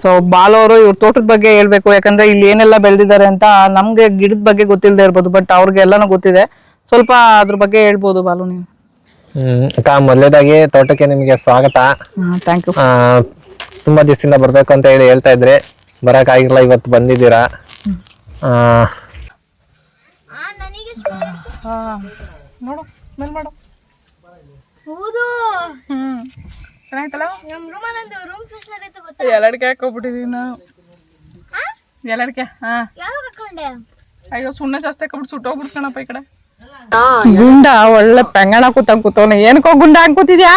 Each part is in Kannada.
ಸೊ ಬಾಲು ಅವರು ಇವ್ರ ತೋಟದ ಬಗ್ಗೆ ಹೇಳ್ಬೇಕು, ಯಾಕಂದ್ರೆ ಇಲ್ಲಿ ಏನೆಲ್ಲ ಬೆಳೆದಿದ್ದಾರೆ ಅಂತ. ನಮ್ಗೆ ಗಿಡದ ಬಗ್ಗೆ ಗೊತ್ತಿಲ್ಲದೆ ಇರ್ಬೋದು, ಬಟ್ ಅವ್ರಿಗೆ ಎಲ್ಲಾನು ಗೊತ್ತಿದೆ. ಸ್ವಲ್ಪ ಅದ್ರ ಬಗ್ಗೆ ಹೇಳ್ಬೋದು ಬಾಲು ನೀವು. ಅಕ್ಕ, ಮೊದಲೇದಾಗಿ ತೋಟಕ್ಕೆ ನಿಮಗೆ ಸ್ವಾಗತ. Thank you. ತುಂಬಾ ದಿವಸದಿಂದ ಬರ್ಬೇಕು ಅಂತ ಹೇಳ್ತಾ ಇದ್ರೆ, ಬರಕ್ ಆಗಿಲ್ಲ, ಇವತ್ತು ಬಂದಿದ್ದೀರಾ. ನೋಡು ಸ್ಮೆಲ್ ಮಾಡು. ಎಲ್ಲಡಿಕೆ ಹಾಕೋಬಿಟ್ಟಿದೀನಿ ನಾನು. ಎಲ್ಲಡಿಕೆ ಅಯ್ಯೋ ಸುಣ್ಣ ಜಾಸ್ತಿ ಹಾಕೋಬಿಟ್ಟು ಸುಟ್ಟೋಗ್ಬಿಟ್ಟು ಕಣಪ್ಪ ಈ ಕಡೆ. ಗುಂಡ ಒಳ್ಳೆ ಪೆಂಗಣ ಕೂತವನೆ. ಏನಕ್ಕೋ ಗುಂಡ ಅನ್ಕೋತಿದ್ಯಾ?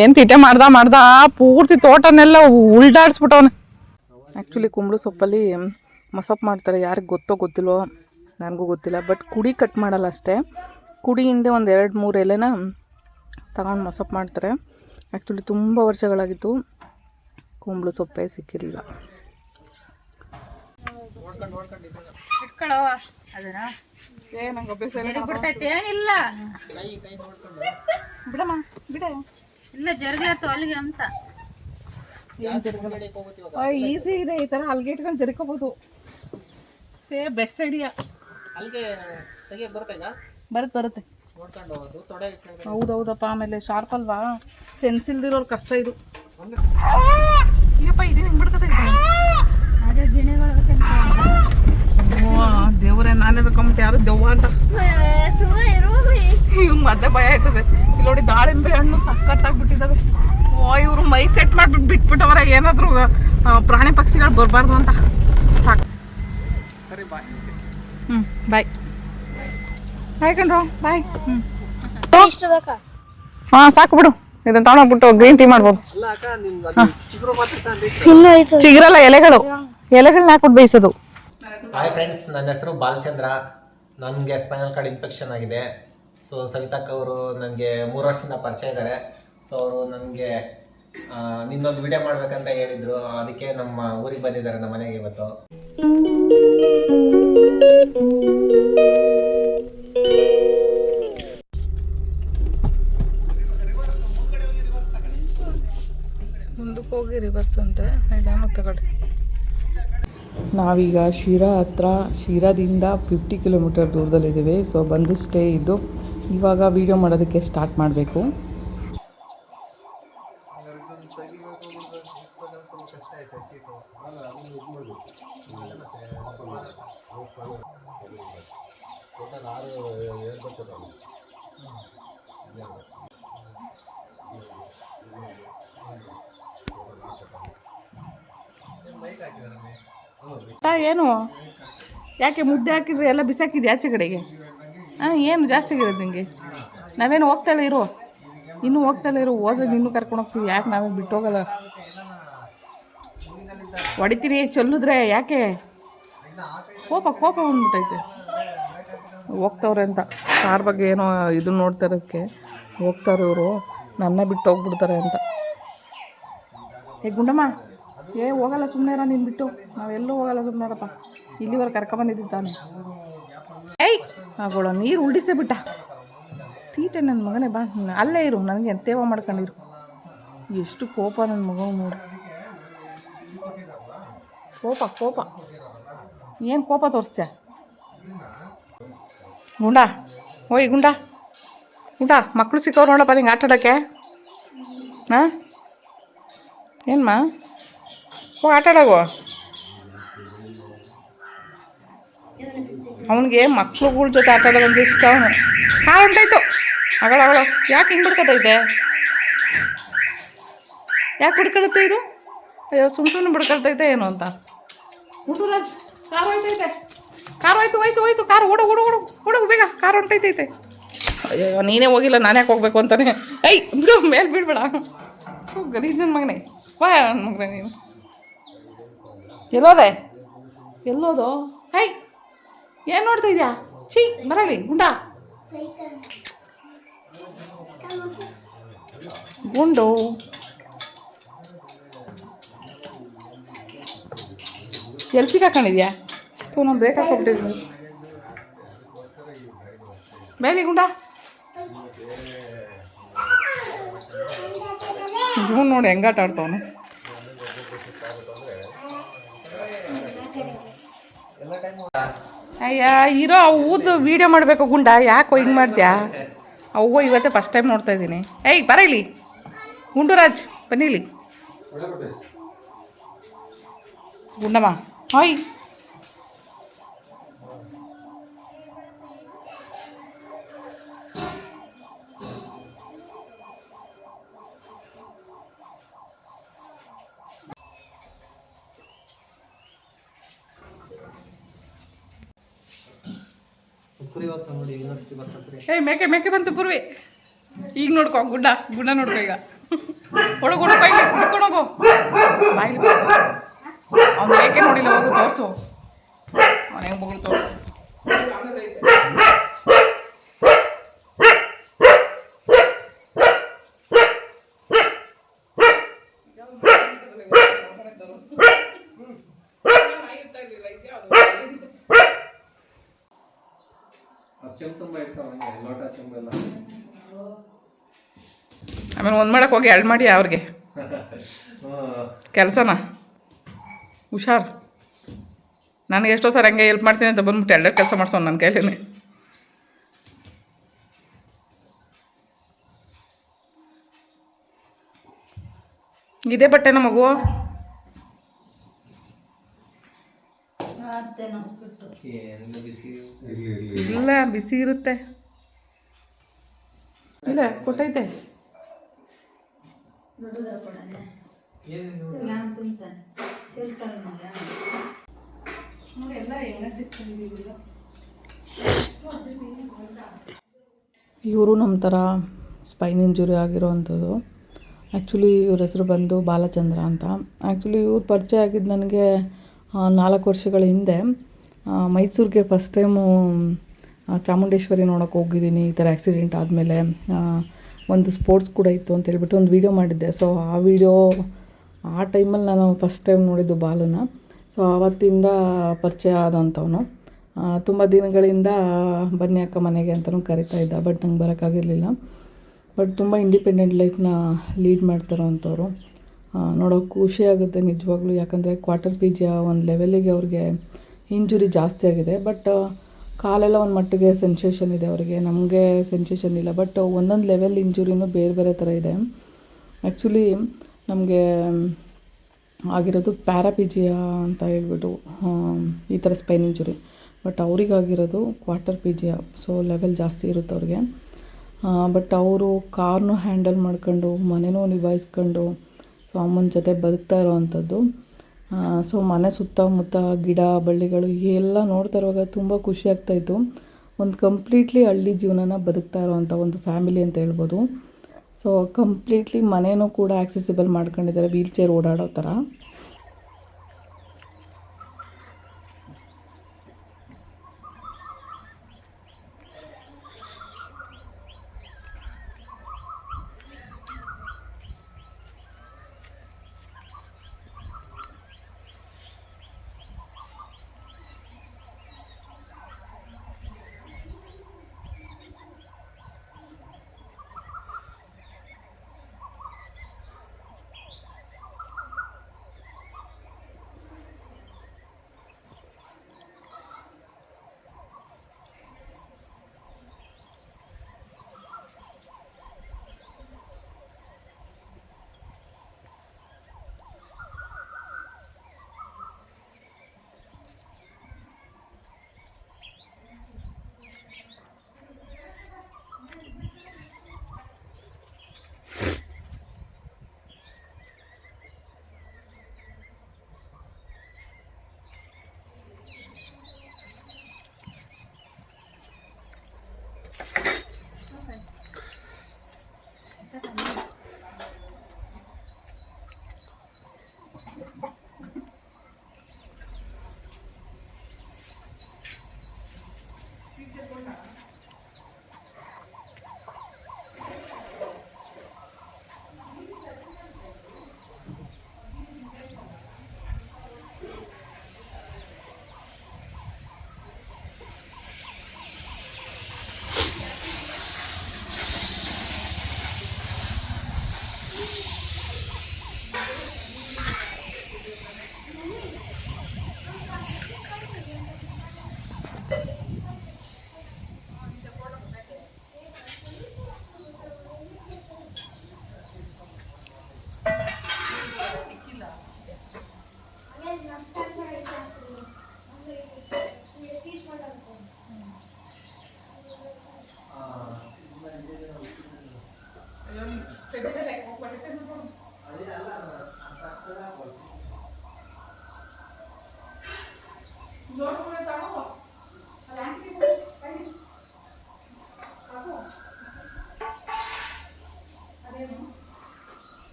ಏನ್ ತೀಟೆ ಮಾಡ್ದ ಪೂರ್ತಿ ತೋಟನೆಲ್ಲ ಉಲ್ಟಾಡ್ಸ್ಬಿಟ್ಟವನೆ. ಆ್ಯಕ್ಚುಲಿ ಕುಂಬಳು ಸೊಪ್ಪಲ್ಲಿ ಮಸೊಪ್ಪು ಮಾಡ್ತಾರೆ. ಯಾರಿಗೆ ಗೊತ್ತೋ ಗೊತ್ತಿಲ್ಲೋ, ನನಗೂ ಗೊತ್ತಿಲ್ಲ. ಬಟ್ ಕುಡಿ ಕಟ್ ಮಾಡಲ್ಲ ಅಷ್ಟೇ. ಕುಡಿ ಹಿಂದೆ ಒಂದು 2-3 ಎಲೆನ ತಗೊಂಡು ಮಸೊಪ್ಪು ಮಾಡ್ತಾರೆ. ಆ್ಯಕ್ಚುಲಿ ತುಂಬ ವರ್ಷಗಳಾಗಿತ್ತು, ಕುಂಬಳು ಸೊಪ್ಪೇ ಸಿಕ್ಕಿರಲಿಲ್ಲ. ಈಸಿ ಇದೆ, ಈ ತರ ಹಲ್ಗೆ ಇಟ್ಕೊಂಡು ಜರ್ಕೋಬಹುದು. Best idea. ಬರುತ್ತೆ. ಹೌದೌದಪ್ಪ. ಆಮೇಲೆ ಶಾರ್ಪ್ ಅಲ್ವಾ, ಸೆನ್ಸ್ ಇಲ್ದಿರೋರು ಕಷ್ಟ ಇದು. ಈಗಪ್ಪ ಇದೇನು ಹಿಂಗೆ ಬಿಡ್ಕತೈತೆ? ದೇವ್ರೆ, ನಾನೇ ತಗೊಂಬಿಟ್ಟು ಯಾರು ದೆವ್ವ ಅಂತ ಇವ್ ಮತ್ತೆ ಭಯ ಆಯ್ತದೆ. ಇಲ್ಲಿ ನೋಡಿ ದಾಳಿಂಬೆ ಹಣ್ಣು ಸಖತ್ತಾಗ್ಬಿಟ್ಟಿದ್ದಾವೆ. ಇವರು ಮೈ ಸೆಟ್ ಮಾಡ್ಬಿಟ್ಟು ಬಿಟ್ಬಿಟ್ಟವರ, ಏನಾದ್ರು ಪ್ರಾಣಿ ಪಕ್ಷಿಗಳು ಬರಬಾರ್ದು ಅಂತ. ಸಾಕು, ಸರಿ ಬಾಯ್. ಬಾಯ್ ಬಾಯ್ ಕಣ್ರು, ಬಾಯ್. ಸಾಕು ಬಿಡು, ಇದನ್ನ ತಗೊಂಡೋಗ್ಬಿಟ್ಟು ಗ್ರೀನ್ ಟೀ ಮಾಡ್ಬೋದು. ಚಿಗುರಲ್ಲ, ಎಲೆಗಳನ್ನ ಹಾಕ್ಬಿಟ್ಟು ಬೇಯಿಸೋದು. ಹಾಯ್ ಫ್ರೆಂಡ್ಸ್, ನನ್ನ ಹೆಸರು ಬಾಲಚಂದ್ರ. ನನಗೆ ಸ್ಪೈನಲ್ ಕಾರ್ಡ್ ಇನ್ಫೆಕ್ಷನ್ ಆಗಿದೆ. ಸೊ ಸವಿತಾಕ್ ಅವರು ನನಗೆ 3 ವರ್ಷದಿಂದ ಪರಿಚಯ ಇದ್ದಾರೆ. ಸೊ ಅವರು ನನಗೆ ನಿನ್ನೊಂದು ವಿಡಿಯೋ ಮಾಡ್ಬೇಕಂತ ಹೇಳಿದ್ರು. ಅದಕ್ಕೆ ನಮ್ಮ ಊರಿಗೆ ಬಂದಿದ್ದಾರೆ, ನಮ್ಮ ಮನೆಗೆ ಇವತ್ತು. ಮುಂದಕ್ಕೆ ಹೋಗಿ ರಿವರ್ಸ್ ಅಂತೆ, ನಿಧಾನ ತಗೊಳ್ಳಿ. ನಾವೀಗ ಶಿರಾ ಹತ್ರ, ಶಿರಾದಿಂದ 50 ಕಿಲೋಮೀಟರ್ ದೂರದಲ್ಲಿದ್ದೀವಿ. ಸೊ ಬಂದು ಸ್ಟೇ ಇದ್ದು ಇವಾಗ ವೀಡಿಯೋ ಮಾಡೋದಕ್ಕೆ ಸ್ಟಾರ್ಟ್ ಮಾಡಬೇಕು. ಏನು ಯಾಕೆ ಮುದ್ದೆ ಹಾಕಿದ್ರೆ ಎಲ್ಲ ಬಿಸಾಕಿದ್ದೆ ಆಚೆ ಕಡೆಗೆ? ಏನು ಜಾಸ್ತಿ ಆಗಿರೋದು ನಿಮಗೆ? ನಾವೇನು ಹೋಗ್ತಾಳೆ ಇರು, ಇನ್ನೂ ಹೋಗ್ತಾಳೆ ಇರು. ಹೋದ್ರೆ ಇನ್ನೂ ಕರ್ಕೊಂಡು ಹೋಗ್ತೀವಿ. ಯಾಕೆ ನಾವೇ ಬಿಟ್ಟು ಹೋಗಲ್ಲ? ಹೊಡಿತೀರಿ ಚೆಲ್ಲಿದ್ರೆ ಯಾಕೆ? ಕೋಪ ಬಂದ್ಬಿಟ್ಟೈತೆ. ಹೋಗ್ತವ್ರೆ ಅಂತ ಕಾರ್ ಬಗ್ಗೆ ಏನೋ ಇದನ್ನ ನೋಡ್ತಾ ಇರೋಕ್ಕೆ ಹೋಗ್ತಾರೆ ಇವರು, ನನ್ನ ಬಿಟ್ಟು ಹೋಗ್ಬಿಡ್ತಾರೆ ಅಂತ. ಗುಂಡಮ್ಮ, ಹೋಗಲ್ಲ ಸುಮ್ಮನೆ ನೀನು ಬಿಟ್ಟು. ನಾವೆಲ್ಲೂ ಹೋಗಲ್ಲ ಸುಮ್ಮನೆರಪ್ಪ. ಇಲ್ಲಿವರೆಗೆ ಕರ್ಕೊಂಬಂದಿದ್ದಾನೆ. ಆಗೋಳ ನೀರು ಉಲ್ಡಿಸೇ ಬಿಟ್ಟ. ತೀಟೆ ನನ್ನ ಮಗನೇ. ಬಾ ಅಲ್ಲೇ ಇರು, ನನಗೆ ಎಂತೇವ ಮಾಡ್ಕೊಂಡಿರು. ಎಷ್ಟು ಕೋಪ ನನ್ನ ಮಗ ನೋಡು. ಕೋಪ ಏನು ಕೋಪ ತೋರಿಸ್ತ್ಯಾ? ಗುಂಡ ಗುಂಡ ಮಕ್ಕಳು ಸಿಕ್ಕವ್ರು ನೋಡಪ್ಪ ನಿಂಗೆ ಆಟ ಆಡೋಕ್ಕೆ. ಏನ್ಮ ಆಟ ಆಡೋಗು. ಅವನಿಗೆ ಮಕ್ಳುಗಳ ಜೊತೆ ಆಟ ಆಡೋದಂದ್ರೆ ಇಷ್ಟ. ಅವನು ಹೊಂಟಾಯ್ತು ಅಗಳ ಯಾಕೆ ಹಿಂಗೆ ಬಿಡ್ಕೊತೈತೆ? ಯಾಕೆ ಬಿಡ್ಕೊಳುತ್ತೆ ಇದು? ಅಯ್ಯೋ ಸುಮ್ಮನೆ ಬಿಡ್ಕೊಳ್ತೈತೆ ಏನು ಅಂತ. ಗುಂಡುರಾಜ್, ಕಾರು ಹೋಯ್ತೈತೆ. ಹೋಯ್ತು ಕಾರು. ಓಡೋಗು ಬೇಗ, ಕಾರು ಹೊಂಟೈತೈತೆ. ಅಯ್ಯೋ ನೀನೇ ಹೋಗಿಲ್ಲ, ನಾನು ಯಾಕೆ ಹೋಗ್ಬೇಕು ಅಂತಾನೆ. ಬಿಡು, ಮೇಲೆ ಬಿಡ್ಬೇಡ. ಗಲೀಜ್ ನನ್ನ ಮಗನೇ. ಮಗನೇ ನೀನು ಎಲ್ಲೋದು? ಏನು ನೋಡ್ತಾ ಇದೆಯಾ? ಬರಲಿ ಗುಂಡ. ಗುಂಡು ಎಲ್ಲಿ ಸಿಕ್ಕಾಕೊಂಡಿದ್ಯಾ? ನಾವು ಬ್ರೇಕ್ ಹಾಕ್ಬಿಟ್ಟಿದ್ವಿ. ಬೇಲಿ ಗುಂಡ. ಇವನು ನೋಡಿ ಹೆಂಗಾಟ ಆಡ್ತವನು. ಅಯ್ಯ ಇರೋ ಊದು ವೀಡಿಯೋ ಮಾಡಬೇಕು ಗುಂಡ ಯಾಕೋ ಹಿಂಗೆ ಮಾಡ್ತೀಯಾ? ಅವ್ವ ಇವತ್ತೇ ಫಸ್ಟ್ ಟೈಮ್ ನೋಡ್ತಾ ಇದ್ದೀನಿ. ಏಯ್ ಬರ ಇಲ್ಲಿ ಗುಂಡುರಾಜ್, ಬನ್ನಿ ಇಲ್ಲಿ ಗುಂಡಮ್ಮ. ಹಾಯ್ ಏಯ್ ಮೇಕೆ ಮೇಕೆ ಬಂತು ಕುರ್ವಿ. ಈಗ ನೋಡ್ಕೊ ಗುಡ್ಡ ಗುಡ್ಡ ನೋಡ್ಕೊ ಈಗ. ಹುಡುಗ ಹುಡುಗ ಹಿಡ್ಕೊಂಡೋಗು ಬಾಯಿಲಿ. ಅವ್ನು ಮೇಕೆ ನೋಡಿಲ್ಲ, ಹೋಗು ತೋರಿಸು ಅವನು ಹೆಂಗೆ ಬಗಳು ತೋರಿಸು. ಆಮೇಲೆ ಒಂದು ಮಾಡಕ್ಕೆ ಹೋಗಿ ಎರಡು ಮಾಡಿ ಅವ್ರಿಗೆ ಕೆಲಸನ. ಹುಷಾರು. ನನಗೆ ಎಷ್ಟೋ ಸರ್ ಹಂಗೆ ಹೆಲ್ಪ್ ಮಾಡ್ತೀನಿ ಅಂತ ಬಂದ್ಬಿಟ್ಟು ಎರಡೆರಡು ಕೆಲಸ ಮಾಡ್ಸೋನು ನನ್ನ ಕೈಲೇ. ಇದೇ ಬಟ್ಟೆನ ಮಗು? ಇಲ್ಲ ಬಿಸಿ ಇರುತ್ತೆ. ಇಲ್ಲ ಕೊಟ್ಟೈತೆ. ಇವರು ನಮ್ಮ ಥರ ಸ್ಪೈನ್ ಇಂಜುರಿ ಆಗಿರೋವಂಥದ್ದು. ಆ್ಯಕ್ಚುಲಿ ಇವ್ರ ಹೆಸರು ಬಂದು ಬಾಲಚಂದ್ರ ಅಂತ. ಆ್ಯಕ್ಚುಲಿ ಇವ್ರು ಪರಿಚಯ ಆಗಿದ್ದು ನನಗೆ 4 ವರ್ಷಗಳ ಹಿಂದೆ. ಮೈಸೂರಿಗೆ ಫಸ್ಟ್ ಟೈಮು ಚಾಮುಂಡೇಶ್ವರಿ ನೋಡೋಕೆ ಹೋಗಿದ್ದೀನಿ. ಈ ಥರ ಆ್ಯಕ್ಸಿಡೆಂಟ್ ಆದಮೇಲೆ ಒಂದು ಸ್ಪೋರ್ಟ್ಸ್ ಕೂಡ ಇತ್ತು ಅಂತ ಹೇಳ್ಬಿಟ್ಟು ಒಂದು ವೀಡಿಯೋ ಮಾಡಿದ್ದೆ. ಸೊ ಆ ಟೈಮಲ್ಲಿ ನಾನು ಫಸ್ಟ್ ಟೈಮ್ ನೋಡಿದ್ದು ಬಾಲುನ. ಸೊ ಆವತ್ತಿಂದ ಪರಿಚಯ ಆದಂಥವನು. ತುಂಬ ದಿನಗಳಿಂದ ಬನ್ನಿ ಅಕ್ಕ ಮನೆಗೆ ಅಂತಲೂ ಕರಿತಾ ಇದ್ದ. ಬಟ್ ನಂಗೆ ಬರೋಕ್ಕಾಗಿರಲಿಲ್ಲ. ಬಟ್ ತುಂಬ ಇಂಡಿಪೆಂಡೆಂಟ್ ಲೈಫ್ನ ಲೀಡ್ ಮಾಡ್ತಾರೋ ಅಂಥವ್ರು. ನೋಡೋಕೆ ಖುಷಿಯಾಗುತ್ತೆ ನಿಜವಾಗ್ಲೂ. ಯಾಕಂದರೆ ಕ್ವಾರ್ಟರ್ PG ಒಂದು ಲೆವೆಲಿಗೆ ಅವ್ರಿಗೆ ಇಂಜುರಿ ಜಾಸ್ತಿ ಆಗಿದೆ. ಬಟ್ ಕಾಲೆಲ್ಲ ಒಂದು ಮಟ್ಟಿಗೆ ಸೆನ್ಸೇಷನ್ ಇದೆ ಅವರಿಗೆ. ನಮಗೆ ಸೆನ್ಸೇಷನ್ ಇಲ್ಲ. ಬಟ್ ಒಂದೊಂದು ಲೆವೆಲ್ ಇಂಜುರಿನೂ ಬೇರೆ ಬೇರೆ ಥರ ಇದೆ. ಆ್ಯಕ್ಚುಲಿ ನಮಗೆ ಆಗಿರೋದು ಪ್ಯಾರಾಪಿಜಿಯಾ ಅಂತ ಹೇಳ್ಬಿಟ್ಟು ಈ ಥರ ಸ್ಪೈನ್ ಇಂಜುರಿ. ಬಟ್ ಅವ್ರಿಗಾಗಿರೋದು ಕ್ವಾರ್ಟರ್ PG. ಸೊ ಲೆವೆಲ್ ಜಾಸ್ತಿ ಇರುತ್ತೆ ಅವ್ರಿಗೆ. ಬಟ್ ಅವರು ಕಾರ್ನೂ ಹ್ಯಾಂಡಲ್ ಮಾಡ್ಕೊಂಡು ಮನೆನೂ ನಿಭಾಯಿಸ್ಕೊಂಡು ಸೊ ಅಮ್ಮನ ಜೊತೆ ಬದುಕ್ತಾ ಇರೋವಂಥದ್ದು. ಸೊ ಮನೆ ಸುತ್ತಮುತ್ತ ಗಿಡ ಬಳ್ಳಿಗಳು ಎಲ್ಲ ನೋಡ್ತಾ ಇರುವಾಗ ತುಂಬ ಖುಷಿ ಆಗ್ತಾಯಿತ್ತು. ಒಂದು ಕಂಪ್ಲೀಟ್ಲಿ ಹಳ್ಳಿ ಜೀವನನ ಬದುಕ್ತಾ ಇರೋವಂಥ ಒಂದು ಫ್ಯಾಮಿಲಿ ಅಂತ ಹೇಳ್ಬೋದು. ಸೊ ಕಂಪ್ಲೀಟ್ಲಿ ಮನೇನೂ ಕೂಡ ಆಕ್ಸೆಸಿಬಲ್ ಮಾಡ್ಕೊಂಡಿದ್ದಾರೆ, ವೀಲ್ ಚೇರ್ ಓಡಾಡೋ ಥರ.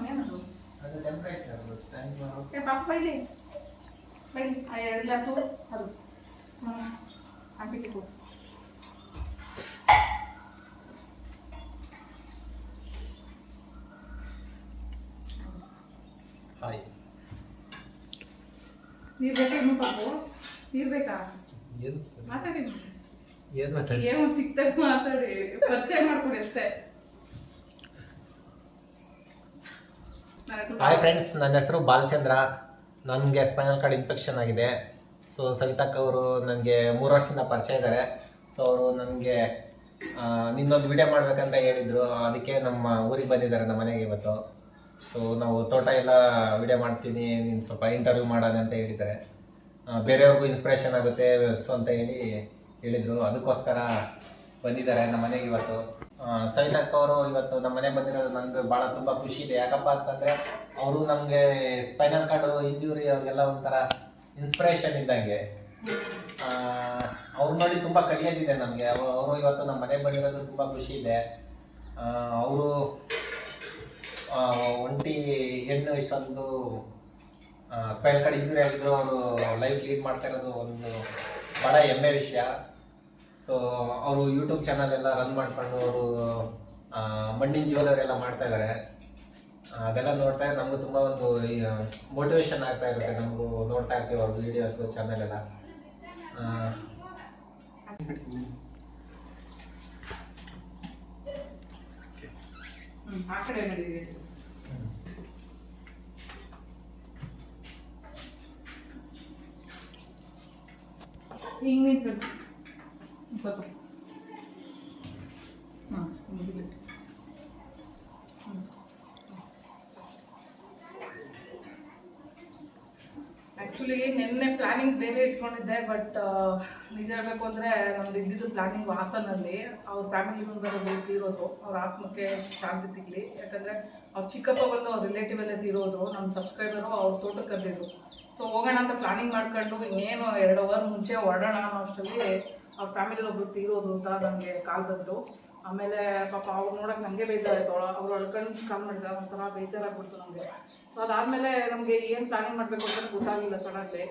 ಏನದು ಅದು ಟೆಂಪ್ರೇಚರ್ ಪಾಪ ಬೈಲಿ ಆ 2 ಗ್ಲಾಸು ಅದು ಹಾಕಿಟ್ಟು ಹಾಯ್ ನೀರು ಬೇಕಾ ಇನ್ನೂ ಪಾಪು ನೀರು ಬೇಕಾ ಏನು ಮಾತಾಡಿ ಏನು ಮಾತಾಡಿ ಏನೋ ಚಿಕ್ಕದಾಗಿ ಮಾತಾಡಿ ಪರಿಚಯ ಮಾಡ್ಕೊಡಿ ಅಷ್ಟೇ. ಹಾಯ್ ಫ್ರೆಂಡ್ಸ್, ನನ್ನ ಹೆಸರು ಬಾಲಚಂದ್ರ. ನನಗೆ ಸ್ಪೈನಲ್ ಕಾರ್ಡ್ ಇನ್ಫೆಕ್ಷನ್ ಆಗಿದೆ. ಸೊ ಸವಿತಕ್ಕ ಅವರು ನನಗೆ 3 ವರ್ಷದಿಂದ ಪರಿಚಯ ಇದ್ದಾರೆ. ಸೊ ಅವರು ನನಗೆ ನಿನ್ನೊಂದು ವಿಡಿಯೋ ಮಾಡಬೇಕಂತ ಹೇಳಿದರು. ಅದಕ್ಕೆ ನಮ್ಮ ಊರಿಗೆ ಬಂದಿದ್ದಾರೆ, ನಮ್ಮ ಮನೆಗೆ ಇವತ್ತು. ಸೊ ನಾವು ತೋಟ ಎಲ್ಲ ವಿಡಿಯೋ ಮಾಡ್ತೀನಿ, ನೀನು ಸ್ವಲ್ಪ ಇಂಟರ್ವ್ಯೂ ಮಾಡೋಣ ಅಂತ ಹೇಳಿದ್ದಾರೆ. ಬೇರೆಯವ್ರಿಗೂ ಇನ್ಸ್ಪಿರೇಷನ್ ಆಗುತ್ತೆ ಸೊ ಅಂತ ಹೇಳಿದರು. ಅದಕ್ಕೋಸ್ಕರ ಬಂದಿದ್ದಾರೆ ನಮ್ಮ ಮನೆಗೆ ಇವತ್ತು. ಸವಿತಕ್ಕ ಅವರು ಇವತ್ತು ನಮ್ಮ ಮನೆಗೆ ಬಂದಿರೋದು ನನಗೆ ಭಾಳ ತುಂಬ ಖುಷಿ ಇದೆ. ಯಾಕಪ್ಪ ಅಂತಂದರೆ ಅವರು ನಮಗೆ ಸ್ಪೈನಲ್ ಕಾರ್ಡು ಇಂಜುರಿ ಅವ್ರಿಗೆಲ್ಲ ಒಂಥರ ಇನ್ಸ್ಪಿರೇಷನ್ ಇದ್ದಂಗೆ. ಅವ್ರು ನೋಡಿ ತುಂಬ ಕಲಿಯೋದಿದೆ ನಮಗೆ. ಅವರು ಇವತ್ತು ನಮ್ಮ ಮನೆಗೆ ಬಂದಿರೋದು ತುಂಬ ಖುಷಿ ಇದೆ. ಅವರು ಒಂಟಿ ಹೆಣ್ಣು ಇಷ್ಟೊಂದು ಸ್ಪೈನಲ್ ಕಾರ್ಡ್ ಇಂಜುರಿ ಆಗಿದ್ರು ಅವರು ಲೈಫ್ ಲೀಡ್ ಮಾಡ್ತಾ ಇರೋದು ಒಂದು ಭಾಳ ಹೆಮ್ಮೆ ವಿಷಯ. ಸೊ ಅವರು ಯೂಟ್ಯೂಬ್ ಚಾನಲ್ ಎಲ್ಲ ರನ್ ಮಾಡಿಕೊಂಡು ಅವರು ಮಣ್ಣಿನ ಜ್ಯುವೆಲರಿ ಎಲ್ಲ ಮಾಡ್ತಾ ಇದ್ದಾರೆ. ಅದೆಲ್ಲ ನೋಡ್ತಾ ನಮಗೂ ತುಂಬ ಒಂದು ಮೋಟಿವೇಶನ್ ಆಗ್ತಾ ಇರುತ್ತೆ. ನಮಗೂ ನೋಡ್ತಾ ಇರ್ತೀವಿ ಅವ್ರ ವೀಡಿಯೋಸು ಚಾನಲ್ ಎಲ್ಲ. ಆ ಕಡೆ ನಡೀರಿ. ಹಿಂಗೆ ನಿಂತ್ಬಿಟ್ಟು ಸ್ವಲ್ಪ ಆ್ಯಕ್ಚುಲಿ ನಿನ್ನೆ ಪ್ಲ್ಯಾನಿಂಗ್ ಬೇರೆ ಇಟ್ಕೊಂಡಿದ್ದೆ. ಬಟ್ ನಿಜ ಹೇಳಬೇಕು ಅಂದರೆ ನಮ್ದು ಇದ್ದಿದ್ದು ಪ್ಲ್ಯಾನಿಂಗ್ ಹಾಸನಲ್ಲಿ. ಅವ್ರ ಫ್ಯಾಮಿಲಿ ಮೆಂಬರ್ ತೀರೋದು, ಅವ್ರ ಆತ್ಮಕ್ಕೆ ಶಾಂತಿ ಸಿಗಲಿ. ಯಾಕಂದರೆ ಅವ್ರ ಚಿಕ್ಕಪ್ಪ ಬಂದು ಅವ್ರ ರಿಲೇಟಿವ್ ಎಲ್ಲ ತೀರೋದು. ನಮ್ಮ ಸಬ್ಸ್ಕ್ರೈಬರು ಅವ್ರ ತೋಟಕ್ಕೆ ಕರೆದಿದ್ರು. ಸೊ ಹೋಗೋಣ ಅಂತ ಪ್ಲ್ಯಾನಿಂಗ್ ಮಾಡ್ಕೊಂಡು ಇನ್ನೇನು 2 ಅವರ್ ಮುಂಚೆ ಹೊರಡೋಣ ಅನ್ನೋ ಅಷ್ಟರಲ್ಲಿ ಅವ್ರ ಫ್ಯಾಮಿಲಿಯಲ್ಲಿ ಒಬ್ರು ತೀರೋದು ಅಂತ ನನಗೆ ಕಾಲ್ ಬಂತು. ಆಮೇಲೆ ಪಾಪ ಅವ್ರು ನೋಡೋಕೆ ನನಗೆ ಬೇಜಾರಾಯಿತು. ಅವ್ರು ಅಳ್ಕೊಂಡು ಕಾಲ್ ಮಾಡಿದ ಒಂಥರ ಬೇಜಾರಾಗ್ಬಿಡ್ತು ನಮಗೆ. ಸೊ ಅದಾದಮೇಲೆ ನಮಗೆ ಏನು ಪ್ಲ್ಯಾನಿಂಗ್ ಮಾಡಬೇಕು ಅಂತ ಗೊತ್ತಾಗಲಿಲ್ಲ ಸಡನ್ಲಿ.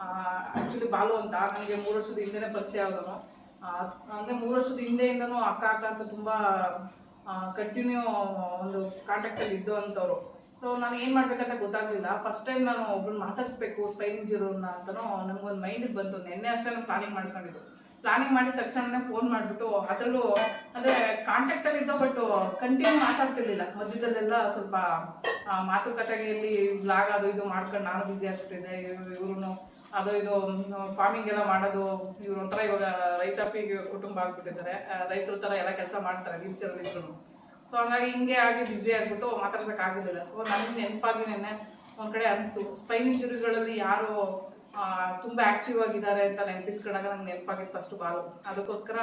ಆ್ಯಕ್ಚುಲಿ ಬಾಲು ಅಂತ ನನಗೆ 3 ವರ್ಷದ ಹಿಂದೆನೇ ಪರಿಚಯ ಆಗೋನು. ಅಂದರೆ 3 ವರ್ಷದ ಹಿಂದೆಯಿಂದನೂ ಅಕ್ಕ ಅಂತ ತುಂಬ ಕಂಟಿನ್ಯೂ ಒಂದು ಕಾಂಟ್ಯಾಕ್ಟಲ್ಲಿ ಇದ್ದು ಅಂಥವ್ರು. ಸೊ ನಾನು ಏನು ಮಾಡಬೇಕಂತ ಗೊತ್ತಾಗಲಿಲ್ಲ. ಫಸ್ಟ್ ಟೈಮ್ ನಾನು ಒಬ್ಬರು ಮಾತಾಡಿಸ್ಬೇಕು ಸ್ಪೈನ್ ಇಂಜುರಿನ ಅಂತಲೂ ನನಗೊಂದು ಮೈಂಡಿಗೆ ಬಂತು. ನಿನ್ನೆ ಅಷ್ಟೇ ನಾನು ಪ್ಲಾನಿಂಗ್ ಮಾಡ್ಕೊಂಡಿದ್ದು. ಪ್ಲಾನಿಂಗ್ ಮಾಡಿದ ತಕ್ಷಣನೇ ಫೋನ್ ಮಾಡಿಬಿಟ್ಟು, ಅದರಲ್ಲೂ ಅಂದರೆ ಕಾಂಟ್ಯಾಕ್ಟಲ್ಲಿ ಇದ್ದೋ ಬಟ್ ಕಂಟಿನ್ಯೂ ಮಾತಾಡ್ತಿರ್ಲಿಲ್ಲ. ಮಧ್ಯದಲ್ಲೆಲ್ಲ ಸ್ವಲ್ಪ ಮಾತುಕತೆಯಲ್ಲಿ ಬ್ಲಾಗ್ ಅದು ಇದು ಮಾಡ್ಕೊಂಡು ನಾನು ಬ್ಯುಸಿ ಆಗ್ತಿದ್ದೆ. ಇವ್ರು ಅದು ಇದು ಫಾರ್ಮಿಂಗ್ ಎಲ್ಲ ಮಾಡೋದು. ಇವ್ರ ಒಂಥರ ಇವಾಗ ರೈತಾಪಿಗೆ ಕುಟುಂಬ ಆಗ್ಬಿಟ್ಟಿದ್ದಾರೆ. ರೈತರ ಥರ ಎಲ್ಲ ಕೆಲಸ ಮಾಡ್ತಾರೆ ಫ್ಯೂಚರಲ್ಲಿ ಇದ್ರು. ಸೊ ಹಂಗಾಗಿ ಹಿಂಗೆ ಆಗಿ ಬ್ಯುಸಿ ಆಗಿಬಿಟ್ಟು ಮಾತಾಡ್ಸೋಕ್ಕಾಗಿರಲಿಲ್ಲ. ಸೊ ನನಗೆ ನೆನಪಾಗಿ ನೆನ್ನೆ ಒಂದು ಕಡೆ ಅನಿಸ್ತು, ಸ್ಪೈನ್ ಇಂಜುರಿಗಳಲ್ಲಿ ಯಾರು ತುಂಬ ಆ್ಯಕ್ಟಿವ್ ಆಗಿದ್ದಾರೆ ಅಂತ ನೆನಪಿಸ್ಕೊಂಡಾಗ ನಂಗೆ ನೆನಪಾಗಿತ್ತು ಫಸ್ಟು ಬಾಲು. ಅದಕ್ಕೋಸ್ಕರ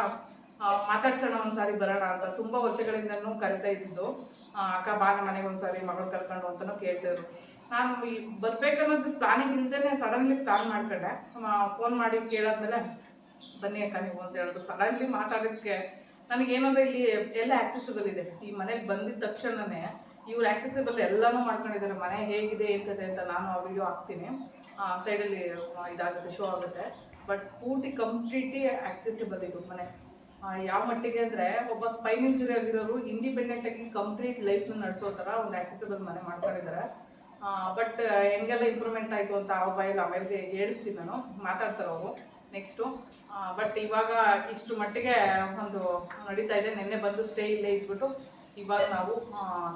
ಮಾತಾಡ್ಸೋಣ ಒಂದ್ಸಾರಿ ಬರೋಣ ಅಂತ ತುಂಬ ವರ್ಷಗಳಿಂದನೂ ಕರಿತಾ ಇದ್ದಿದ್ದು. ಅಕ್ಕ ಬಾ ನಮ್ಮ ಮನೆಗೆ ಒಂದ್ಸಾರಿ ಮಗಳು ಕರ್ಕೊಂಡು ಅಂತಲೂ ಕೇಳ್ತಿದ್ರು. ನಾನು ಈ ಬರ್ಬೇಕನ್ನೋದು ಪ್ಲಾನಿಂಗ್ ಇಲ್ಲದೇ ಸಡನ್ಲಿ ಪ್ಲಾನ್ ಮಾಡ್ಕೊಂಡೆ. ಫೋನ್ ಮಾಡಿ ಕೇಳಾದ್ಮೇಲೆ ಬನ್ನಿ ಅಕ್ಕ ನೀವು ಅಂತ ಹೇಳಿದ್ರು. ಸಡನ್ಲಿ ಮಾತಾಡೋದಕ್ಕೆ ನನಗೇನಂದರೆ ಇಲ್ಲಿ ಎಲ್ಲ ಆಕ್ಸೆಸಿಬಲ್ ಇದೆ. ಈ ಮನೆಗೆ ಬಂದಿದ್ದ ತಕ್ಷಣವೇ ಇವ್ರು ಆಕ್ಸೆಸಿಬಲ್ ಎಲ್ಲನೂ ಮಾಡ್ಕೊಂಡಿದ್ದಾರೆ. ಮನೆ ಹೇಗಿದೆ ಏನ್ಕತೆ ಅಂತ ನಾನು ಆ ವಿಡಿಯೋ ಹಾಕ್ತೀನಿ, ಸೈಡಲ್ಲಿ ಇದಾಗುತ್ತೆ, ಶೋ ಆಗುತ್ತೆ. ಬಟ್ ಪೂರ್ತಿ ಕಂಪ್ಲೀಟ್ಲಿ ಆಕ್ಸೆಸಿಬಲ್ ಇದು ಮನೆ. ಯಾವ ಮಟ್ಟಿಗೆ ಅಂದರೆ ಒಬ್ಬ ಸ್ಪೈನ್ ಇಂಜುರಿ ಆಗಿರೋರು ಇಂಡಿಪೆಂಡೆಂಟಾಗಿ ಕಂಪ್ಲೀಟ್ ಲೈಫ್ನ ನಡೆಸೋ ಥರ ಒಂದು ಆಕ್ಸೆಸಿಬಲ್ ಮನೆ ಮಾಡ್ಕೊಂಡಿದ್ದಾರೆ. ಬಟ್ ಹೆಂಗೆಲ್ಲ ಇಂಪ್ರೂವ್ಮೆಂಟ್ ಆಯಿತು ಅಂತ ಅವ್ರ ಬಾಯಲ್ಲಿ ಆಮೇಲೆ ಹೇಳಿಸ್ತೀನಿ ನಾನು, ಮಾತಾಡ್ತಾರೆ ಅವರು ನೆಕ್ಸ್ಟು. ಬಟ್ ಇವಾಗ ಇಷ್ಟು ಮಟ್ಟಿಗೆ ಒಂದು ನಡೀತಾ ಇದೆ. ನಿನ್ನೆ ಬಂದು ಸ್ಟೇ ಇಲ್ಲೇ ಇದ್ಬಿಟ್ಟು ಇವಾಗ ನಾವು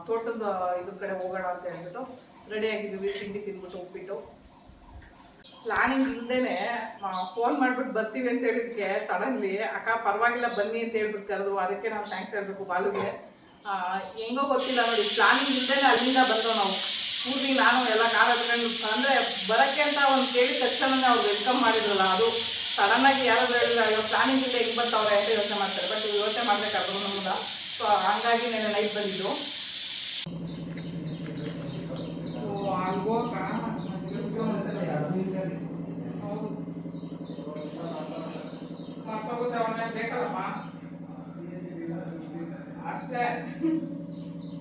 ತೋಟದ ಇದ್ರ ಕಡೆ ಹೋಗೋಣ ಅಂತ ಹೇಳ್ಬಿಟ್ಟು ರೆಡಿ ಆಗಿದ್ದೀವಿ. ತಿಂಡಿ ತಿಂದ್ಬಿಟ್ಟು ಉಪ್ಪಿಟ್ಟು. ಪ್ಲಾನಿಂಗ್ ಇಲ್ಲದೇ ಫೋನ್ ಮಾಡಿಬಿಟ್ಟು ಬರ್ತೀವಿ ಅಂತ ಹೇಳಿದಕ್ಕೆ ಸಡನ್ಲಿ ಅಕ್ಕ ಪರವಾಗಿಲ್ಲ ಬನ್ನಿ ಅಂತ ಹೇಳ್ಬಿಟ್ಟು ಕರೆದ್ರು. ಅದಕ್ಕೆ ನಾವು ಥ್ಯಾಂಕ್ಸ್ ಹೇಳಬೇಕು ಬಾಲುಗೆ. ಹೆಂಗೋ ಗೊತ್ತಿಲ್ಲ ನೋಡಿ, ಪ್ಲಾನಿಂಗ್ ಇಲ್ಲದೇ ಅಲ್ಲಿಂದ ಬಂದವು ನಾವು. ಪೂರ್ತಿ ನಾನು ಎಲ್ಲ ಕಾರ್ ಹತ್ಕೊಂಡು ಅಂದರೆ ಬರೋಕ್ಕೆ ಅಂತ ಒಂದು ಕೇಳಿದ ತಕ್ಷಣ ಅವ್ರು ವೆಲ್ಕಮ್ ಮಾಡಿದ್ರಲ್ಲ, ಅದು ಸಡನ್ನಾಗಿ ಯಾರಾದ್ರೂ ಹೇಳಿಲ್ಲ ಇವಾಗ ಪ್ಲಾನಿಂಗ್ ಇಲ್ಲ ಹೆಂಗೆ ಬರ್ತಾವ್ರೆ ಅಂತ ಯೋಚನೆ ಮಾಡ್ತಾರೆ. ಬಟ್ ಯೋಚನೆ ಮಾಡಬೇಕಾದ್ರು ನಮ್ಗೆ. ಸೊ ಹಂಗಾಗಿ ನಾನು ನೈಟ್ ಬಂದಿದ್ದು. ಹೌದು ಮರ್ತೋಗುತ್ತೆ ಅವನ್ನ ಬೇಕಲ್ಲಮ್ಮ ಅಷ್ಟೇ.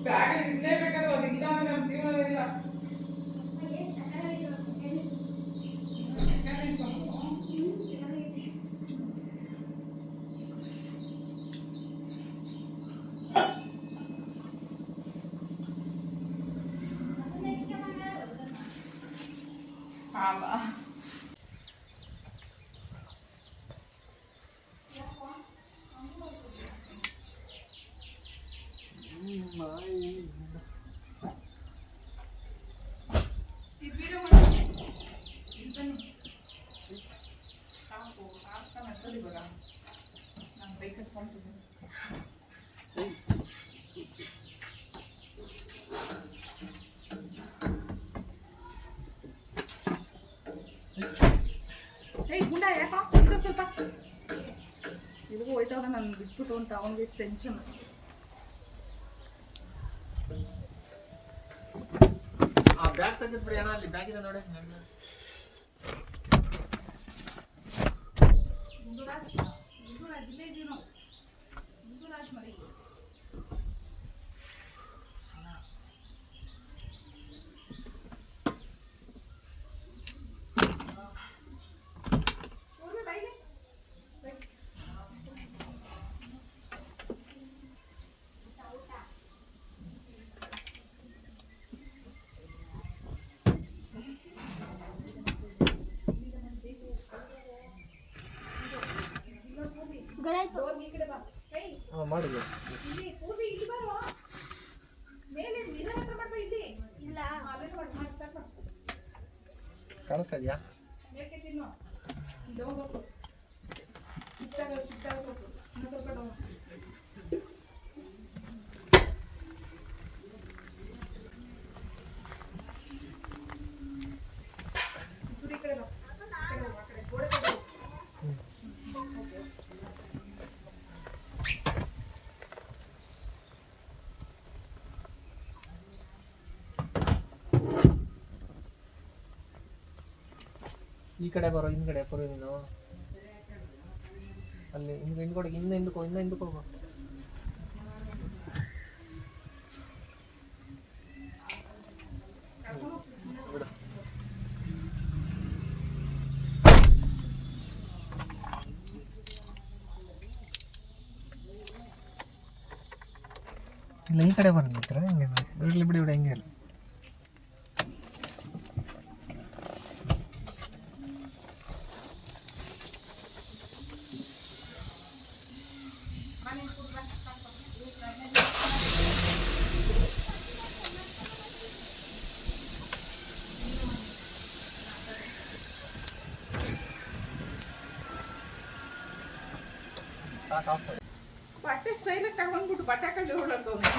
ಬ್ಯಾಗಲ್ಲಿ ಇರಲೇಬೇಕಾದ್ರೆ ಅದು ಇಲ್ಲ ಅಂದರೆ ನಮ್ಮ ಗುಂಡ ಯಾಕೋ ಸ್ವಲ್ಪ ಇದಕ್ಕೂ ಹೋಯ್ತವಲ್ಲ ನಾನು ಬಿಟ್ಬಿಟ್ಟು ಅಂತ ಅವನಿಗೆ ಟೆನ್ಷನ್. ಬ್ಯಾಗ್ ತೆಗೆದ್ಬಿಡಿ ಅಣ್ಣ, ಅಲ್ಲಿ ಬ್ಯಾಗ್ ಇದೆ ನೋಡಿ. ಮಾಡಿದ್ವಿ ಕಾಣಿಸ್ತಾ ಇದೆಯಾ? ಈ ಕಡೆ ಬರೋ, ಹಿಂದ್ಗಡೆ ಬರೋ ನೀನು. ಅಲ್ಲಿ ಹಿಂದ್ಗಡೆ ಹಿಂದಕ್ಕೆ ಹೋಗು. ಇಲ್ಲ ಈ ಕಡೆ ಬಂದಿರ್ತಾರೆ ಹೆಂಗೆ ಬಿಡಿ ಬಿಡಿ ಬಿಡಿ ಹೆಂಗೆ. ಬಟ್ಟೆ ಸ್ಟೈಲ್ ತಗೊಂಡ್ಬಿಟ್ಟು ಬಟ್ಟೆ ಹಾಕೊಂಡು ಹೊರಡ್ತವ್ನೆ.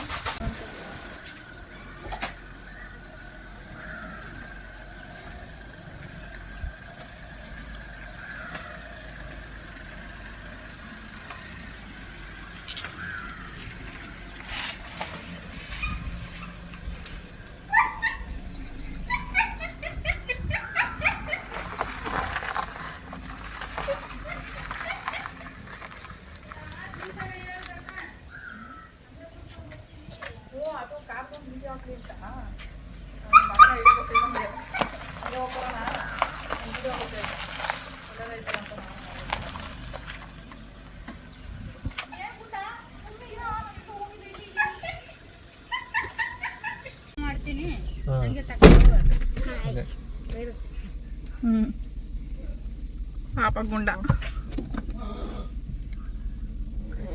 ಪಾಪ ಗುಂಡ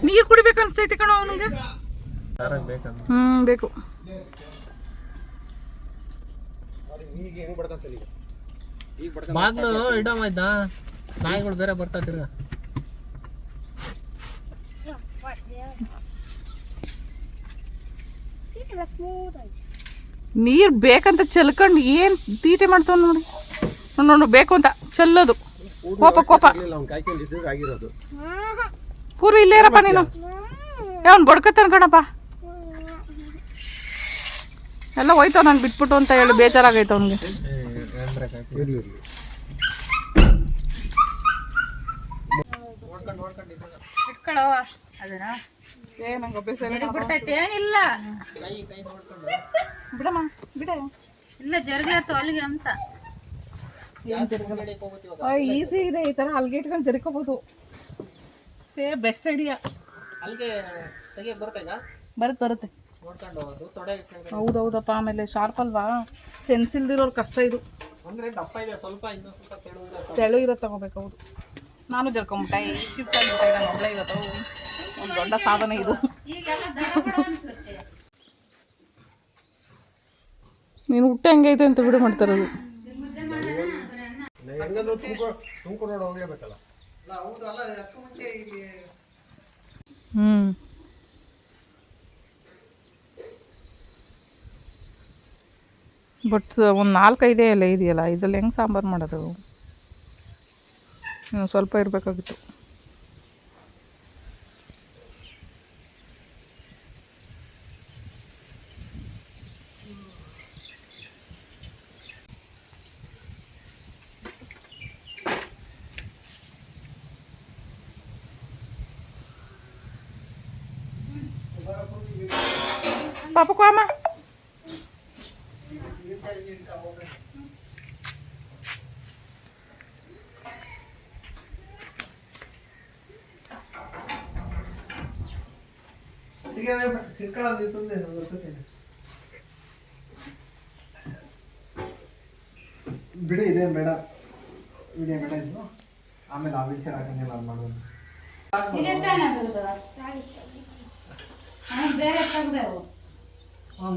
ನೀರು ಕುಡಿಬೇಕು ಅನ್ಸ್ತೈತಿ ಕಣೋ ಅವನಿಗೆ. ಬೇಕು. ಬಾಗ್ಲು ಇಡಮ್ ಆಯ್ತಾ, ನಾಯಿಗಳು ಬೇರೆ ಬರ್ತಾ ತಿರ್ಗ. ನೀರ್ ಬೇಕಂತ ಚೆಲ್ಕೊಂಡು ಏನ್ ತೀಟೆ ಮಾಡ್ತಾವ ನೋಡಿ. ನೋಡು ಬೇಕು ಅಂತ ಚೆಲ್ಲೋದು. ಕೋಪ ಪೂರ್ವ ಇಲ್ಲೇ ಇರಪ್ಪ ನೀನು. ಅವ್ನು ಬಡ್ಕತ್ತಾನ ಕಣಪ್ಪ. ಎಲ್ಲ ಹೋಯ್ತಾವ ನಾನು ಬಿಟ್ಬಿಟ್ಟು ಅಂತ ಹೇಳಿ ಬೇಜಾರಾಗೈತೆ ಅವನಿಗೆ. ಏನಿಲ್ಲ ಬಿಡಮ್ಮ ಬಿಡ. ಇಲ್ಲ ಜರುಗ್ಲತ್ತು ಅಲ್ಲಿಗೆ ಅಂತ ಈಸಿ ಇದೆ ಈ ತರ ಅಲ್ಗೆ ಇಟ್ಕೊಂಡು ಜರ್ಕೋಬಹುದು. Best idea. ಬರುತ್ತೆ ಹೌದೌದಪ್ಪ. ಆಮೇಲೆ ಶಾರ್ಪ್ ಅಲ್ವಾ, ಸೆನ್ಸ್ ಇಲ್ದಿರೋರು ಕಷ್ಟ ಇದು. ಅಂದರೆ ದಪ್ಪ ಇದೆ ಸ್ವಲ್ಪ, ಇನ್ನೂ ಸ್ವಲ್ಪ ತೆಳು ಇರೋ ತಗೋಬೇಕು. ಹೌದು, ನಾನು ಜರ್ಕೊಂಬಿಟ್ಟೆ. ಈ ಶಿಫ್ಟ್ ಆಗಿಬಿಟ್ಟೆ, ನಾನು ಒಳ್ಳೆ ಇವತ್ತು ಒಂದು ದೊಡ್ಡ ಸಾಧನೆ ಇದು. ನೀನು ಹುಟ್ಟೆ ಹಂಗೈತೆ ಅಂತ ಬಿಡು ಮಾಡ್ತಾರದು. ತುಮಕೂರು ಹೋಗ್ಲೇಬೇಕಲ್ಲ. ಹೌದು, ಅಲ್ಲ ಅದಕ್ಕೂ ಮುಂಚೆ ಇಲ್ಲಿ ಬಟ್ ಒಂದು 4-5 ಎಲೆ ಇದೆಯಲ್ಲ, ಇದ್ರಲ್ಲಿ ಹೆಂಗೆ ಸಾಂಬಾರು ಮಾಡೋದು? ಸ್ವಲ್ಪ ಇರಬೇಕಾಗಿತ್ತು. ಪಾಪ ಕೋಮ ಬಿಡಿ, ಇದೆ ಬೇಡ, ವಿಡಿಯೋ ಬೇಡ ಇದು. ಆಮೇಲೆ ಆ ವಿಚಾರ ಹಾಕಂಗಿಲ್ಲ ಅದು ಮಾಡೋದು.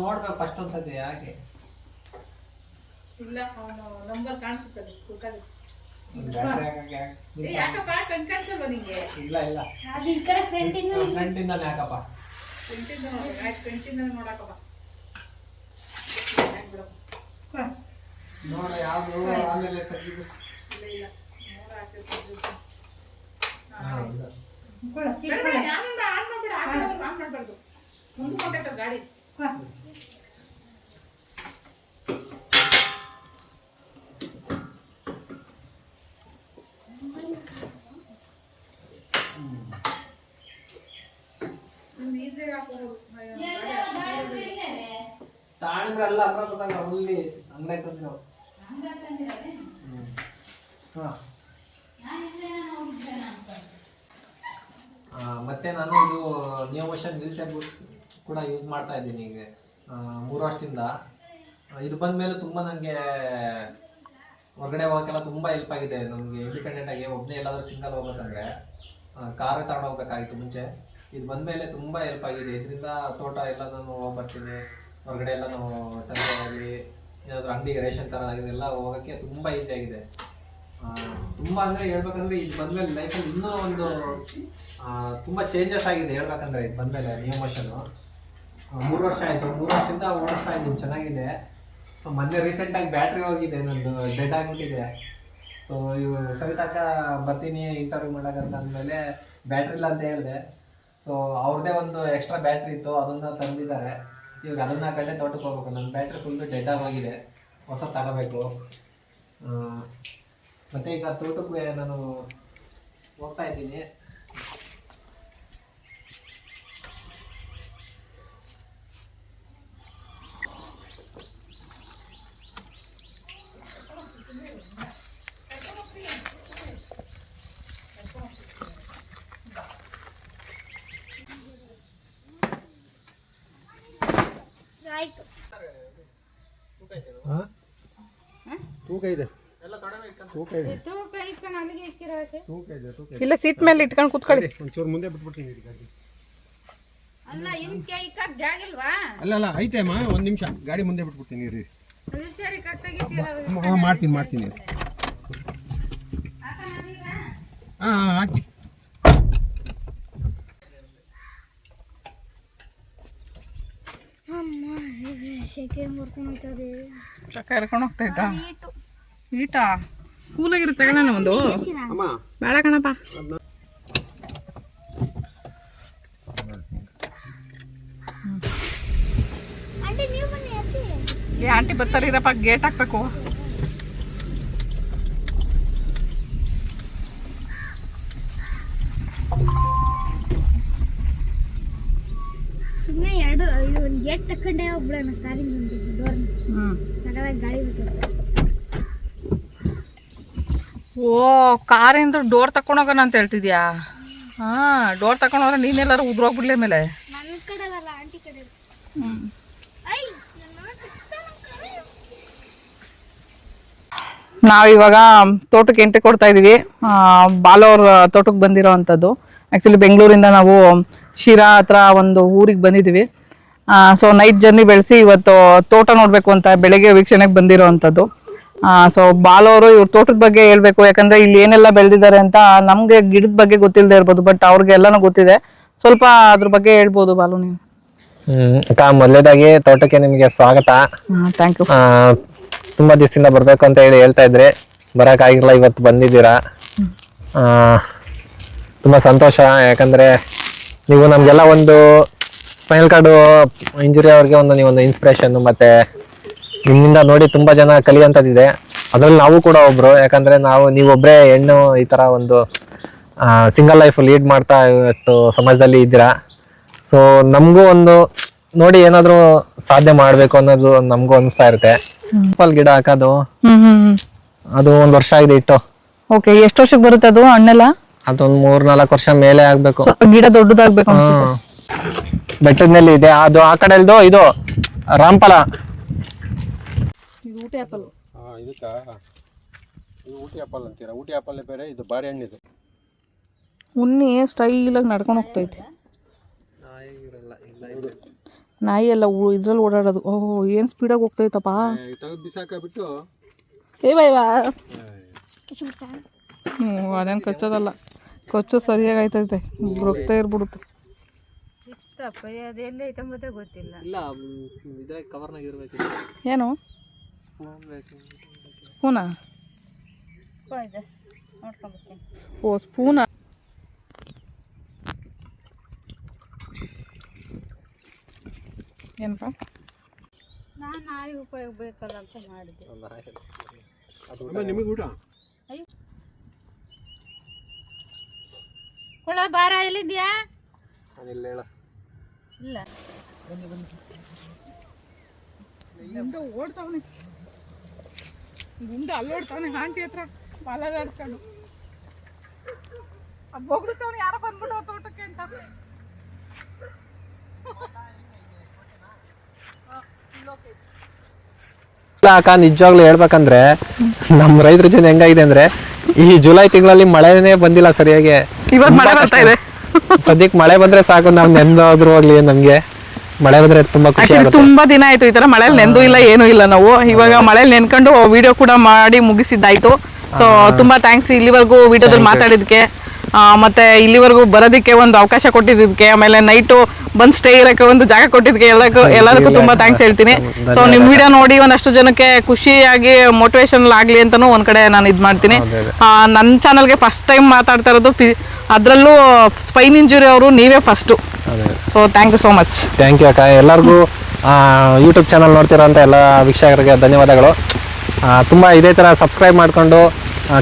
ನೋಡ್ಬೇಕು ಫಸ್ಟ್ ಒಂದ್ಸತಿ ಯಾಕೆ ಇಲ್ಲ, ನಂಬರ್ ಕಾಣಿಸುತ್ತದೆ. ಇಲ್ಲ ಇಲ್ಲ, ಫ್ರಂಟಿಂದಾನೆ ಹಾಕಪ್ಪ. ನೋಡ ಯಾವ್ದು ಆಮೇಲೆ ತೆಗ್ದು. ಗಾಡಿ ತಾಣಿದ್ರೆ ಎಲ್ಲ ಅದ್ರ ಗೊತ್ತಾಗ ಹುಲ್ಲಿ ಅಂಗಡಿ ತಂದಿರೋ. ಮತ್ತೆ ನಾನು ಇದು ನ್ಯೂ ಮೋಷನ್ ವೀಲ್ ಚೇರ್ ಕೂಡ ಯೂಸ್ ಮಾಡ್ತಾ ಇದ್ದೀನಿ ಈಗ 3 ವರ್ಷದಿಂದ. ಇದು ಬಂದಮೇಲೆ ತುಂಬ ನನಗೆ ಹೊರಗಡೆ ಹೋಗೋಕ್ಕೆಲ್ಲ ತುಂಬ ಹೆಲ್ಪ್ ಆಗಿದೆ. ನಮಗೆ ಇಂಡಿಪೆಂಡೆಂಟಾಗಿ ಒಬ್ಬನೇ ಎಲ್ಲಾದರೂ ಸಿಂಗಲ್ ಹೋಗ್ಬೇಕಂದ್ರೆ ಕಾರೇ ತಗೊಂಡು ಹೋಗ್ಬೇಕಾಗಿತ್ತು ಮುಂಚೆ. ಇದು ಬಂದಮೇಲೆ ತುಂಬ ಹೆಲ್ಪ್ ಆಗಿದೆ. ಇದರಿಂದ ತೋಟ ಎಲ್ಲ ನಾನು ಹೋಗ್ಬರ್ತೀನಿ, ಹೊರಗಡೆ ಎಲ್ಲ ನಾವು ಸಂಜೆ ಆಗಲಿ ಏನಾದರೂ ಅಂಗಡಿಗೆ ರೇಷನ್ ತರೋದಾಗಿದೆ ಎಲ್ಲ ಹೋಗೋಕ್ಕೆ ತುಂಬ ಈಸಿ ಆಗಿದೆ. ತುಂಬ ಅಂದರೆ ಹೇಳ್ಬೇಕಂದ್ರೆ ಇದು ಬಂದಮೇಲೆ ಲೈಫಲ್ಲಿ ಇನ್ನೂ ಒಂದು ತುಂಬ ಚೇಂಜಸ್ ಆಗಿದೆ ಹೇಳ್ಬೇಕಂದ್ರೆ. ಇದು ಬಂದಮೇಲೆ ನ್ಯೂ ಮೋಷನು 3 ವರ್ಷ ಆಯಿತು. 3 ವರ್ಷದಿಂದ ಓಡಿಸ್ತಾ ಇದ್ದೀನಿ, ಚೆನ್ನಾಗಿದೆ. ಸೊ ಮೊನ್ನೆ ರೀಸೆಂಟಾಗಿ ಬ್ಯಾಟ್ರಿ ಹೋಗಿದೆ, ನಂದು ಡೆಡ್ ಆಗಿಬಿಟ್ಟಿದೆ. ಸೊ ಇವು ಸವಿತಾಕ ಬರ್ತೀನಿ ಇಂಟರ್ವ್ಯೂ ಮಾಡೋಕ್ಕಂತ ಅಂದಮೇಲೆ ಬ್ಯಾಟ್ರಿ ಇಲ್ಲ ಅಂತ ಹೇಳಿದೆ. ಸೊ ಅವ್ರದ್ದೇ ಒಂದು ಎಕ್ಸ್ಟ್ರಾ ಬ್ಯಾಟ್ರಿ ಇತ್ತು, ಅದನ್ನು ತಂದಿದ್ದಾರೆ. ಇವಾಗ ಅದನ್ನು ಹಾಕೊಂಡೆ ತೋಟಕ್ಕೆ ಹೋಗ್ಬೇಕು. ನನ್ನ ಬ್ಯಾಟ್ರಿ ಫುಲ್ಲು ಡೆಡ್ ಆಗೋಗಿದೆ, ಹೊಸ ತಗೋಬೇಕು. ಮತ್ತು ಈಗ ತೋಟಕ್ಕೆ ನಾನು ಹೋಗ್ತಾ ಇದ್ದೀನಿ. ತೂಕ ಇದೆ, ಇಲ್ಲ ಸೀಟ್ ಮೇಲೆ ಇಟ್ಕೊಂಡು ಕೂತ್ಕೊಳ್ಳಿ. ಒಂಚೂರು ಮುಂದೆ ಬಿಟ್ಬಿಡ್ತೀನಿ ಗಾಡಿ. ಅಲ್ಲ ಇನ್ ಕೈಕಾಕ್ ಜಾಗಿಲ್ವಾ? ಅಲ್ಲ ಐತೆ ಅಮ್ಮ, 1 ನಿಮಿಷ ಗಾಡಿ ಮುಂದೆ ಬಿಟ್ಬಿಡ್ತೀನಿ ರೀ. ಸರಿ ಕತ್ತಾಗಿತ್ತಿಲ್ಲ ಮಾಡ್ತೀನಿ. ಹಾಕಿ. ಚಕ್ಕ ಹರ್ಕೊಂಡು ಹೋಗ್ತಾಯ್ತಾ? ಈಟಾ ಕೂಲಾಗಿರುತ್ತೆ ಕಣ ಒಂದು. ಬೇಡ ಕಣಪ್ಪ. ಏ ಆಂಟಿ ಬರ್ತಾರಿರಪ್ಪ, ಗೇಟ್ ಹಾಕ್ಬೇಕು. ಸುಮ್ಮನೆ ಒಂದು ಗೇಟ್ ತಕೊಂಡೇ ಹೋಗ್ಬಿಡೋಣ ಕಾರಿಂದ ಡೋರ್ ಸಗದಾಗಿ ಗಾಳಿ ಬರ್ತದೆ. ಓ, ಕಾರಿಂದ ಡೋರ್ ತಕೊಂಡೋಗೋಣ ಅಂತ ಹೇಳ್ತಿದ್ಯಾ? ಹಾಂ, ಡೋರ್ ತಕೊಂಡೋದ್ರೆ ನೀನೆಲ್ಲರೂ ಉದ್ರೋಗ್ಬಿಡ್ಲಿ ಮೇಲೆ. ನನ್ನ ಕಡೆ ಅಲ್ಲ, ಆಂಟಿ ಕಡೆ. ನಾವಿವಾಗ ತೋಟಕ್ಕೆ ಎಂಟ್ರಿ ಕೊಡ್ತಾ ಇದೀವಿ. ಬಾಲೋರ್ ತೋಟಕ್ಕೆ ಬಂದಿರೋ ಅಂಥದ್ದು. ಆ್ಯಕ್ಚುಲಿ ಬೆಂಗಳೂರಿಂದ ನಾವು ಶಿರಾ ಹತ್ರ ಒಂದು ಊರಿಗೆ ಬಂದಿದ್ದೀವಿ. ಸೊ ನೈಟ್ ಜರ್ನಿ ಬೆಳೆಸಿ ಇವತ್ತು ತೋಟ ನೋಡಬೇಕು ಅಂತ ಬೆಳಗ್ಗೆ ವೀಕ್ಷಣೆಗೆ ಬಂದಿರೋ ಅಂಥದ್ದು. ಸೊ ಬಾಲೋರು ಇವ್ರ ತೋಟದ ಬಗ್ಗೆ ಹೇಳ್ಬೇಕು, ಯಾಕಂದ್ರೆ ಇಲ್ಲಿ ಏನೆಲ್ಲ ಬೆಳೆದಿದ್ದಾರೆ ಅಂತ ನಮ್ಗೆ ಗಿಡದ ಬಗ್ಗೆ ಗೊತ್ತಿಲ್ಲದೆ ಇರ್ಬೋದು, ಬಟ್ ಅವ್ರಿಗೆ ಎಲ್ಲಾನು ಗೊತ್ತಿದೆ. ಸ್ವಲ್ಪ ಅದ್ರ ಬಗ್ಗೆ ಹೇಳ್ಬೋದು ಬಾಲು ನೀವು. ಅಕ್ಕ, ಮೊದಲೇದಾಗಿ ತೋಟಕ್ಕೆ ನಿಮಗೆ ಸ್ವಾಗತ. Thank you. ತುಂಬಾ ದಿವಸದಿಂದ ಬರ್ಬೇಕು ಅಂತ ಹೇಳ್ತಾ ಇದ್ರಿ, ಬರೋಕ್ಕಾಗಿಲ್ಲ, ಇವತ್ತು ಬಂದಿದ್ದೀರಾ. ತುಂಬಾ ಸಂತೋಷ, ಯಾಕಂದ್ರೆ ನೀವು ನಮ್ಗೆಲ್ಲ ಒಂದು ಸ್ಪೈನಲ್ ಕಾರ್ಡ್ ಇಂಜುರಿ ಅವ್ರಿಗೆ ನೀವೊಂದು ಇನ್ಸ್ಪಿರೇಷನ್, ಮತ್ತೆ ನಿಮ್ಮಿಂದ ನೋಡಿ ತುಂಬಾ ಜನ ಕಲಿಯುವಂಥದ್ದಿದೆ. ಅದ್ರಲ್ಲಿ ನಾವು ಕೂಡ ಒಬ್ರು, ಯಾಕಂದ್ರೆ ನೀವೊಬ್ಬರೇ ಹೆಣ್ಣು ಈ ತರ ಒಂದು ಸಿಂಗಲ್ ಲೈಫ್ ಲೀಡ್ ಮಾಡ್ತಾ ಇವತ್ತು ಸಮಾಜದಲ್ಲಿ ಇದ್ದೀರಾ. ಸೊ ನಮಗೂ ಒಂದು ನೋಡಿ ಏನಾದ್ರು ಸಾಧ್ಯ ಮಾಡ್ಬೇಕು ಅನ್ನೋದು ನಮಗೂ ಅನಿಸ್ತಾ ಇರುತ್ತೆ. ಆಪಲ್ ಗಿಡ ಹಾಕೋದು ಅದು 1 ವರ್ಷ ಆಗಿದೆ ಇಟ್ಟು. ಓಕೆ, ಎಷ್ಟು ವರ್ಷಕ್ಕೆ ಬರುತ್ತೆ ಅದು ಹಣ್ಣೆಲ್ಲ? ಅದೊಂದು 3-4 ವರ್ಷ ಮೇಲೆ ಆಗ್ಬೇಕು. ಗಿಡ ದೊಡ್ಡದಾಗ್ಬೇಕು. ಬೆಟ್ಟದ ಮೇಲೆ ಇದೆ ಅದು. ಆ ಕಡೆ ಇದು ರಾಮಫಲ. ಊಟಿ ಆಪಲ್. ಇದಕ್ಕ ಇದು ಊಟಿ ಆಪಲ್ ಅಂತೀರಾ? ಊಟಿ ಆಪಲ್ ಬೇರೆ, ಇದು ಬಾರೆ ಹಣ್ಣಿದು. ಉನ್ನಿ ಸ್ಟೈಲಾಗಿ ನಡ್ಕೊಂಡು ಹೋಗ್ತೈತೆ. ನಾಯಿ ಎಲ್ಲ ಇದ್ರಲ್ಲಿ ಓಡಾಡೋದು. ಓಹ್, ಏನು ಸ್ಪೀಡಾಗಿ ಹೋಗ್ತೈತಪ್ಪ. ತೆಗೆದು ಬಿಸಾಕಬಿಟ್ಟು ಅದೇನು ಕಚ್ಚೋದಲ್ಲ, ಕಚ್ಚು ಸರಿಯಾಗಿ ಆಯ್ತೈತೆ, ರಕ್ತ ಇರ್ಬಿಡುತ್ತೆ. ಇತ್ತಪ್ಪ ಅದೆಲ್ಲ ಐತಂಬತ್ತೆ ಗೊತ್ತಿಲ್ಲ. ಇಲ್ಲ, ಇದ್ರಾಗ ಕವರ್ನಾಗ ಇರಬೇಕು. ಏನು ಸ್ಪೂನ್ ಬೇಕು. ಸ್ಪೂನಾ? ನೋಡ್ಕೊಂಬರ್ತೀನಿ. ಓ, ಸ್ಪೂನಾ? ಏನಪ್ಪ? ನಾನು ನಾಯಿಗೆ ಉಪಯೋಗ ಬೇಕಲ್ಲ ಅಂತ ಮಾಡಿದೆ. ನಿಮಗೆ ಊಟ ಹುಳ ಬಾರ ಎಲ್ಲಿದ್ಯಾ? ಇಲ್ಲ ಇಲ್ಲ, ಓಡ್ತಾವನೆ ಗುಂಡ, ಅಲ್ಲಿ ಓಡ್ತಾವನೆ ಆಂಟಿ ಹತ್ರ ಬಾಲಾಡ್ಕೊಂಡು. ಬೊಗಳ್ತಾವನೆ, ಯಾರೋ ಬಂದ್ಬಿಟ್ಟು ತೋಟಕ್ಕೆ ಅಂತ. ಅಕ್ಕ, ನಿಜವಾಗ್ಲೂ ಹೇಳ್ಬೇಕಂದ್ರೆ ನಮ್ಮ ರೈತರ ಜನ ಹೆಂಗಾಗಿದೆ ಅಂದ್ರೆ, ಈ ಜುಲೈ ತಿಂಗಳಲ್ಲಿ ಮಳೆನೇ ಬಂದಿಲ್ಲ ಸರಿಯಾಗಿ. ಇವತ್ತು ಮಳೆ ಬರ್ತಾ ಇದೆ. ಸದ್ಯಕ್ಕೆ ಮಳೆ ಬಂದ್ರೆ ಸಾಕು, ನಾವು ನೆಂದೋದ್ರು ಹೋಗ್ಲಿ. ನಮ್ಗೆ ಮಳೆ ಬಂದ್ರೆ ತುಂಬಾ ಖುಷಿ ಆಗುತ್ತೆ. ತುಂಬಾ ದಿನ ಆಯ್ತು ಈ ತರ ಮಳೆಯಲ್ಲಿ ನೆಂದು ಇಲ್ಲ, ಏನೂ ಇಲ್ಲ. ನಾವು ಇವಾಗ ಮಳೆಯಲ್ಲಿ ನೆನ್ಕೊಂಡು ವಿಡಿಯೋ ಕೂಡ ಮಾಡಿ ಮುಗಿಸಿದ್ದಾಯ್ತು. ಸೊ ತುಂಬಾ ಥ್ಯಾಂಕ್ಸ್ ಇಲ್ಲಿವರೆಗೂ ವಿಡಿಯೋದಲ್ಲಿ ಮಾತಾಡಿದಕ್ಕೆ, ಮತ್ತೆ ಇಲ್ಲಿವರೆಗೂ ಬರೋದಕ್ಕೆ ಒಂದು ಅವಕಾಶ ಕೊಟ್ಟಿದ್ದಕ್ಕೆ, ಆಮೇಲೆ ನೈಟು ಬಂದು ಸ್ಟೇ ಇರೋಕ್ಕೆ ಒಂದು ಜಾಗ ಕೊಟ್ಟಿದ್ದಕ್ಕೆ ಎಲ್ಲದಕ್ಕೂ ತುಂಬಾ ಥ್ಯಾಂಕ್ಸ್ ಹೇಳ್ತೀನಿ. ಸೊ ನಿಮ್ಮ ವಿಡಿಯೋ ನೋಡಿ ಒಂದಷ್ಟು ಜನಕ್ಕೆ ಖುಷಿಯಾಗಿ ಮೋಟಿವೇಶನ್ ಆಗಲಿ ಅಂತಲೂ ಒಂದು ಕಡೆ ನಾನು ಇದು ಮಾಡ್ತೀನಿ. ನನ್ನ ಚಾನಲ್ಗೆ ಫಸ್ಟ್ ಟೈಮ್ ಮಾತಾಡ್ತಾ ಇರೋದು, ಅದರಲ್ಲೂ ಸ್ಪೈನ್ ಇಂಜುರಿ ಅವರು ನೀವೇ first. So thank you so much. Thank you ಅಕ್ಕ. ಎಲ್ಲರಿಗೂ ಯೂಟ್ಯೂಬ್ ಚಾನಲ್ ನೋಡ್ತಿರೋಂಥ ಎಲ್ಲ ವೀಕ್ಷಕರಿಗೆ ಧನ್ಯವಾದಗಳು. ತುಂಬ ಇದೇ ಥರ ಸಬ್ಸ್ಕ್ರೈಬ್ ಮಾಡಿಕೊಂಡು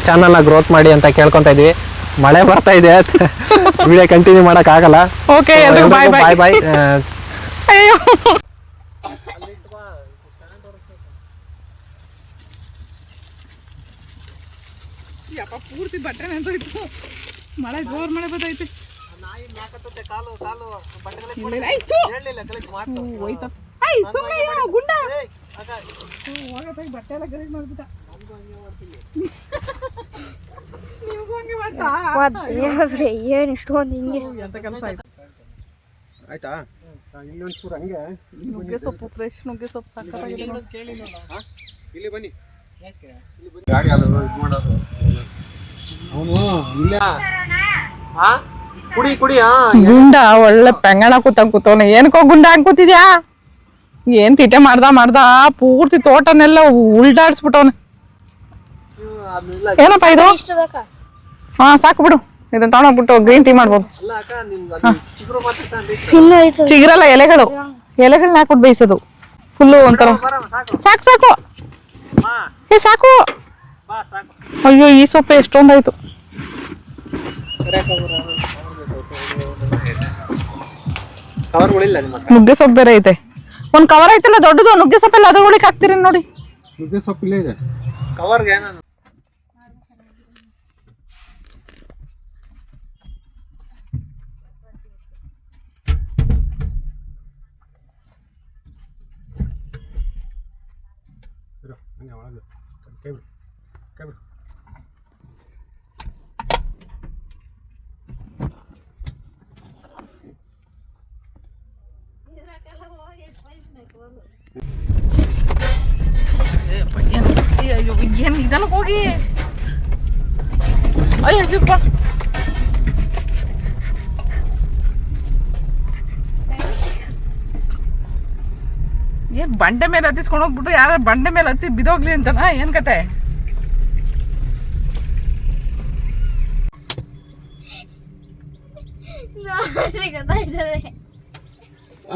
ಚಾನಲ್ನ ಗ್ರೋತ್ ಮಾಡಿ ಅಂತ ಕೇಳ್ಕೊತಾ ಇದ್ವಿ. ಮಳೆ ಬರ್ತಾ ಇದೆ, ವಿಡಿಯೋ ಕಂಟಿನ್ಯೂ ಮಾಡೋಕ್ಕಾಗಲ್ಲ. ಓಕೆ, ಎಲ್ರಿಗೂ ಬಾಯ್ ಬಾಯ್ ಬಾಯ್. ಅಯ್ಯೋ, ಪೂರ್ತಿ ಬಟ್ಟೆ ನೆಂದೋಯ್ತು. ಮಳೆ ಜೋರ್ ಮಳೆ ಬರ್ತೈತೆ. ಬಟ್ಟೆ ಎಲ್ಲ ಗಲೀಜ್ ಮಾಡ್ಬಿಟ್ಟ. ಏನು ಇಷ್ಟೊಂದು ಹಿಂಗೆ ಎಂತ ಕೆಲಸ ಆಯ್ತು. ಆಯ್ತಾ? ಇನ್ನೊಂಚೂರು ಹಂಗೆ ನುಗ್ಗೆ ಸೊಪ್ಪು, ಫ್ರೆಶ್ ನುಗ್ಗೆ ಸೊಪ್ಪು ಸಾಕಾಗಿದೆ. ಇಲ್ಲಿ ಬನ್ನಿ. ಗಾಡಿ ಅದು ಇದು ಮಾಡೋದು ಅವನು ಇಲ್ಲ. ಕುಡಿ ಕುಡಿ. ಗುಂಡ ಒಳ್ಳೆ ಪೆಂಗಣ ಕೂತವನೆ. ಏನಕ್ಕೋ ಗುಂಡ ಹಂಗ್ ಕೂತಿದ್ಯಾ? ಏನ್ ತೀಟೆ ಮಾಡ್ದ ಪೂರ್ತಿ ತೋಟನೆಲ್ಲ ಉಲ್ಟಾಡ್ಸ್ಬಿಟ್ಟವನೆ. ಏನಪ್ಪ ಇದು? ಹಾ, ಸಾಕು ಬಿಡು. ಇದನ್ನ ತಗೊಂಡೋಗ್ಬಿಟ್ಟು ಗ್ರೀನ್ ಟೀ ಮಾಡ್ಬೋದು. ಚಿಗುರಲ್ಲ, ಎಲೆಗಳನ್ನ ಹಾಕ್ಬಿಟ್ಟು ಬೇಯಿಸೋದು ಫುಲ್ಲು ಒಂಥರ. ಸಾಕು ಸಾಕು, ಏ ಸಾಕು. ಅಯ್ಯೋ, ಈ ಸೊಪ್ಪೆ ಎಷ್ಟೊಂದಾಯ್ತು. ನುಗ್ಗೆ ಸೊಪ್ಪು ಬೇರೆ ಐತೆ. ಒಂದ್ ಕವರ್ ಐತಲ್ಲ ದೊಡ್ಡದು ನುಗ್ಗೆ ಸೊಪ್ಪೆಲ್ಲ, ಅದ್ರೊಳಗೆ ಹಾಕ್ತೀರಿ ನೋಡಿ. ನುಗ್ಗೆ ಸೊಪ್ಪಿಲ್ಲ ಇದೆ ಕವರ್ಗೆ. ಅಯ್ಯೋ ಏನು ಇದನ್ನು ಹೋಗಿ ಅಯ್ಯಪ್ಪ ಏನ್ ಬಂಡೆ ಮೇಲೆ ಹತ್ತಿಸ್ಕೊಂಡು ಹೋಗ್ಬಿಟ್ಟು ಯಾರ ಬಂಡೆ ಮೇಲೆ ಹತ್ತಿ ಬಿದೋಗ್ಲಿ ಅಂತನಾ ಏನ್ ಕತೆ?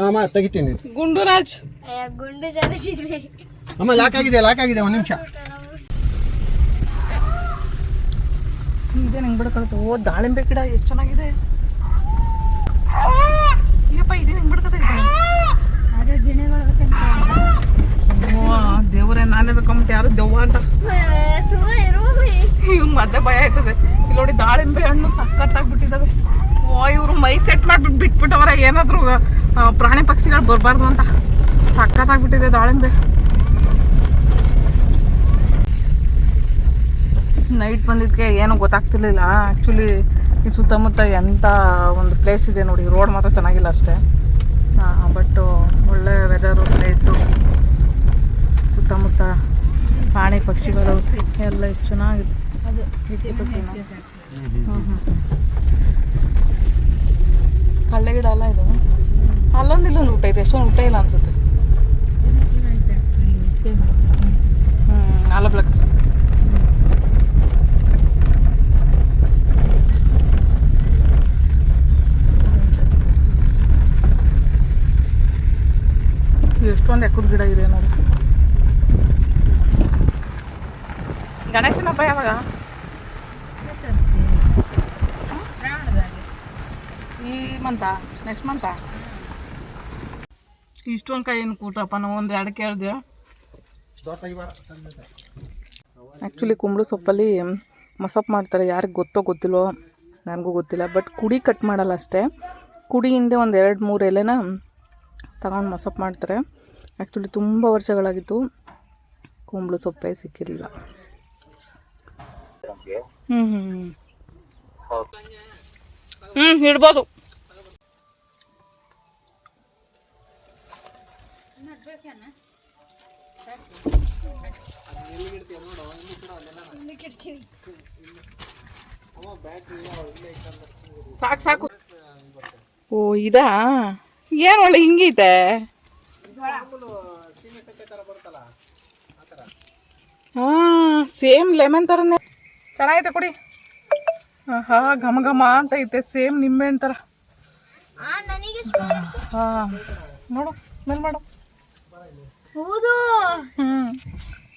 ಅಮ್ಮ ತೆಗಿತೀನಿ. ಗುಂಡುರಾಜ್ ಗುಂಡು ಜಾರಿಸಿದ್ವಿ. ಅಮ್ಮ ಲಾಕ್ ಆಗಿದೆ ಒಂದು ನಿಮಿಷ. ಇದೇ ನಂಗೆ ಬಿಡ್ಕೊಳ್ತು. ಓ ದಾಳಿಂಬೆ ಗಿಡ ಎಷ್ಟು ಚೆನ್ನಾಗಿದೆ. ಅಯ್ಯಪ್ಪ ಇದೇ ನಂಗೆ ಬಿಡ್ಕೊತೈತೆ. ಅದೇ ಗಿಣಿಗಳು ದೇವರೇ ನಾನೇ ತಗೊಂಬಿಟ್ಟು ಯಾರು ದೆವ್ವ ಅಂತ ಇವ್ ಮತ್ತೆ ಭಯ ಆಯ್ತದೆ. ಇಲ್ಲಿ ನೋಡಿ ದಾಳಿಂಬೆ ಹಣ್ಣು ಸಖತ್ತಾಗ್ಬಿಟ್ಟಿದ್ದಾವೆ. ಓ ಇವರು ಮೈ ಸೆಟ್ ಮಾಡ್ಬಿಟ್ಟು ಬಿಟ್ಬಿಟ್ಟವರ ಏನಾದ್ರು ಪ್ರಾಣಿ ಪಕ್ಷಿಗಳು ಬರಬಾರ್ದು ಅಂತ. ಸಖತ್ತಾಗ್ಬಿಟ್ಟಿದೆ ದಾಳಿಂಬೆ. ನೈಟ್ ಬಂದಿದ್ದಕ್ಕೆ ಏನೂ ಗೊತ್ತಾಗ್ತಿರ್ಲಿಲ್ಲ. ಆ್ಯಕ್ಚುಲಿ ಈ ಸುತ್ತಮುತ್ತ ಎಂಥ ಒಂದು ಪ್ಲೇಸ್ ಇದೆ ನೋಡಿ. ರೋಡ್ ಮಾತ್ರ ಚೆನ್ನಾಗಿಲ್ಲ ಅಷ್ಟೇ, ಬಟ್ ಒಳ್ಳೆ ವೆದರು ಪ್ಲೇಸು. ಸುತ್ತಮುತ್ತ ಪ್ರಾಣಿ ಪಕ್ಷಿಗಳು ಎಲ್ಲ ಎಷ್ಟು ಚೆನ್ನಾಗಿದೆ. ಕಳ್ಳೆ ಗಿಡ ಅಲ್ಲ ಇದು. ಅಲ್ಲೊಂದು ಇಲ್ಲೊಂದು ಊಟ ಇದೆ. ಎಷ್ಟೊಂದು ಊಟ ಇಲ್ಲ ಅನ್ಸುತ್ತೆ. ಆಲಬ್ಲಕ್ಸ್ ಎಷ್ಟೊಂದು ಎಕ್ಕದ ಗಿಡ ಇದೆ ನೋಡಿ. ಗಣೇಶನ ಹಬ್ಬ ಯಾವಾಗ? ಈ ಮಂತಾ ನೆಕ್ಸ್ಟ್ ಮಂತಾ? ಇಷ್ಟೊಂದು ಕಾಯಿ ಏನು ಕೂಟ್ರಪ್ಪ. ನಾವು ಒಂದು 2 ಕೇಳಿದೆ. ಆ್ಯಕ್ಚುಲಿ ಕುಂಬಳ ಸೊಪ್ಪಲ್ಲಿ ಮಸೊಪ್ಪು ಮಾಡ್ತಾರೆ. ಯಾರಿಗೆ ಗೊತ್ತೋ ಗೊತ್ತಿಲ್ಲೋ ನನಗೂ ಗೊತ್ತಿಲ್ಲ. ಬಟ್ ಕುಡಿ ಕಟ್ ಮಾಡಲ್ಲ ಅಷ್ಟೇ. ಕುಡಿ ಹಿಂದೆ ಒಂದು 2-3 ಎಲೆನ ತಗೊಂಡು ಮಸೊಪ್ಪು ಮಾಡ್ತಾರೆ. ಆ್ಯಕ್ಚುಲಿ ತುಂಬ ವರ್ಷಗಳಾಗಿತ್ತು ಕುಂಬಳ ಸೊಪ್ಪೇ ಸಿಕ್ಕಿರಲಿಲ್ಲ. ಇಡ್ಬೋದು. ಸಾಕು ಸಾಕು. ಓ ಇದಾ ಏನು ಒಳ್ಳೆ ಹಿಂಗೈತೆ. ಹಾಂ ಸೇಮ್ ಲೆಮನ್ ಥರನೇ ಚೆನ್ನಾಗೈತೆ. ಕುಡಿ. ಹಾ ಘಮ ಘಮ ಅಂತ ಐತೆ. ಸೇಮ್ ನಿಂಬೆಹಣ್ಣು ಥರ. ಹಾಂ ನೋಡು ಸ್ಮೆಲ್ ಮಾಡು. ಹೌದು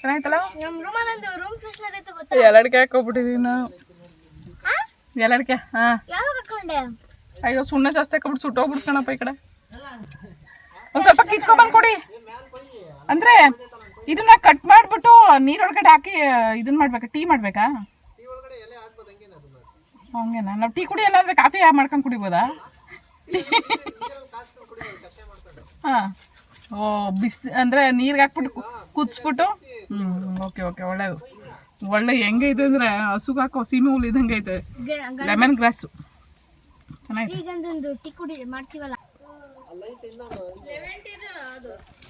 ಚೆನ್ನಾಯ್ತಲ್ಲ. ರೂಮ್ ಫ್ರೆಶ್ನರ್ ಐತೆ ಗೊತ್ತಾ? ಎಲ್ಲಡಿಕೆ ಹಾಕೋಬಿಟ್ಟಿದೀನಿ ನಾನು. ಎಲ್ಲಡಿಕೆ ಹಾಂ ಯಾವಾಗ ಹಾಕೊಂಡೆ? ಅಯ್ಯೋ ಸುಣ್ಣ ಜಾಸ್ತಿ ಹಾಕೊಬಿಟ್ಟು ಸುಟ್ಟೋಗ್ಬಿಟ್ಟು ಕಣಪ್ಪ ಈ ಕಡೆ. ಒಂದು ಸ್ವಲ್ಪ ಕಿತ್ಕೊಬಂದು ಕೊಡಿ. ಅಂದರೆ ಇದನ್ನ ಕಟ್ ಮಾಡಿಬಿಟ್ಟು ನೀರೊಳಗಡೆ ಹಾಕಿ ಇದನ್ನ ಮಾಡ್ಬೇಕಾ? ಟೀ ಮಾಡಬೇಕಾ? ಹಂಗೇನಾ? ನಾವು ಟೀ ಕುಡಿಯಲ್ಲ ಅಂದರೆ ಕಾಫಿ ಮಾಡ್ಕೊಂಡು ಕುಡಿಬೋದಾ? ಹಾಂ ಓ ಬಿಸಿ ಅಂದರೆ ನೀರಿಗೆ ಹಾಕ್ಬಿಟ್ಟು ಕುದಿಸ್ಬಿಟ್ಟು. ಓಕೆ ಓಕೆ ಒಳ್ಳೇದು. ಒಳ್ಳೆ ಹೆಂಗೈತೆ ಅಂದರೆ ಹಸುಗೆ ಹಾಕೋ ಸೀಮೆ ಹುಲ್ ಇದ್ದಂಗೆ ಐತೆ. ಲೆಮನ್ ಗ್ರಾಸು ಚೆನ್ನಾಗಿದೆ. ಟೀ ಕುಡಿ ಮಾಡ್ತೀವಲ್ಲ.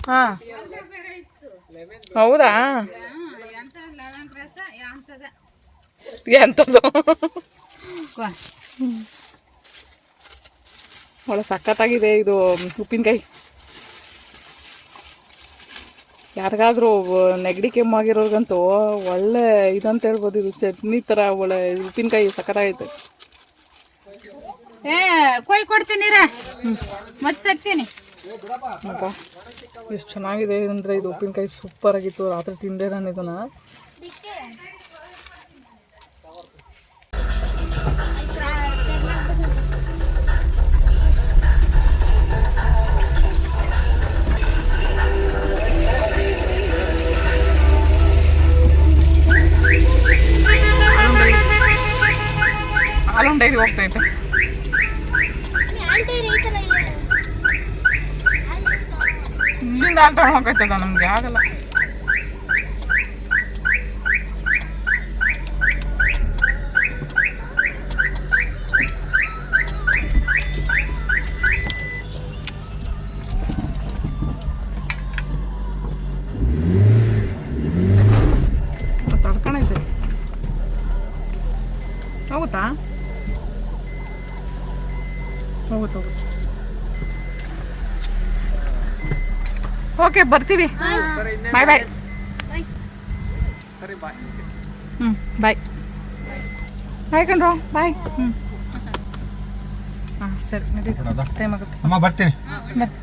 ಹಾಂ ಹೌದಾ? ಎಂಥದ್ದು ಒಳ್ಳೆ ಸಖತ್ತಾಗಿದೆ ಇದು ಉಪ್ಪಿನಕಾಯಿ. ಯಾರಿಗಾದ್ರೂ ನೆಗಡಿ ಕೆಮ್ಮಾಗಿರೋರ್ಗಂತೂ ಒಳ್ಳೆ ಇದಂತ ಹೇಳ್ಬೋದು. ಇದು ಚಟ್ನಿ ಥರ ಒಳ್ಳೆ ಉಪ್ಪಿನಕಾಯಿ ಸಖತ್ತಾಗೈತೆ. ಕೊಯ್ ಕೊಡ್ತೀನಿ ಮತ್ತೆ ತರ್ತೀನಿ. ಎಷ್ಟು ಚೆನ್ನಾಗಿದೆ ಅಂದರೆ ಇದು ಉಪ್ಪಿನಕಾಯಿ ಸೂಪರ್ ಆಗಿತ್ತು. ರಾತ್ರಿ ತಿಂದೆ ನಾನು ಇದನ್ನ. ಹಾಲೊಂದು ಡೈರಿ ಹೋಗ್ತೈತೆ. ಇಲ್ಲಿಂದ ಹಾಲು ತಗೊಂಡು ಹೋಗ್ತೈತದ ನಮಗೆ ಆಗಲ್ಲ. ಓಕೆ ಬರ್ತೀವಿ. ಬಾಯ್ ಬಾಯ್. ಸರಿ ಬಾಯ್. ಬಾಯ್ ಬಾಯ್ ಕಣ್ರೋ ಬಾಯ್. ಹಾಂ ಸರಿ ನಡಿ, ಟೈಮ್ ಆಗುತ್ತೆ. ಅಮ್ಮ ಬರ್ತೀನಿ.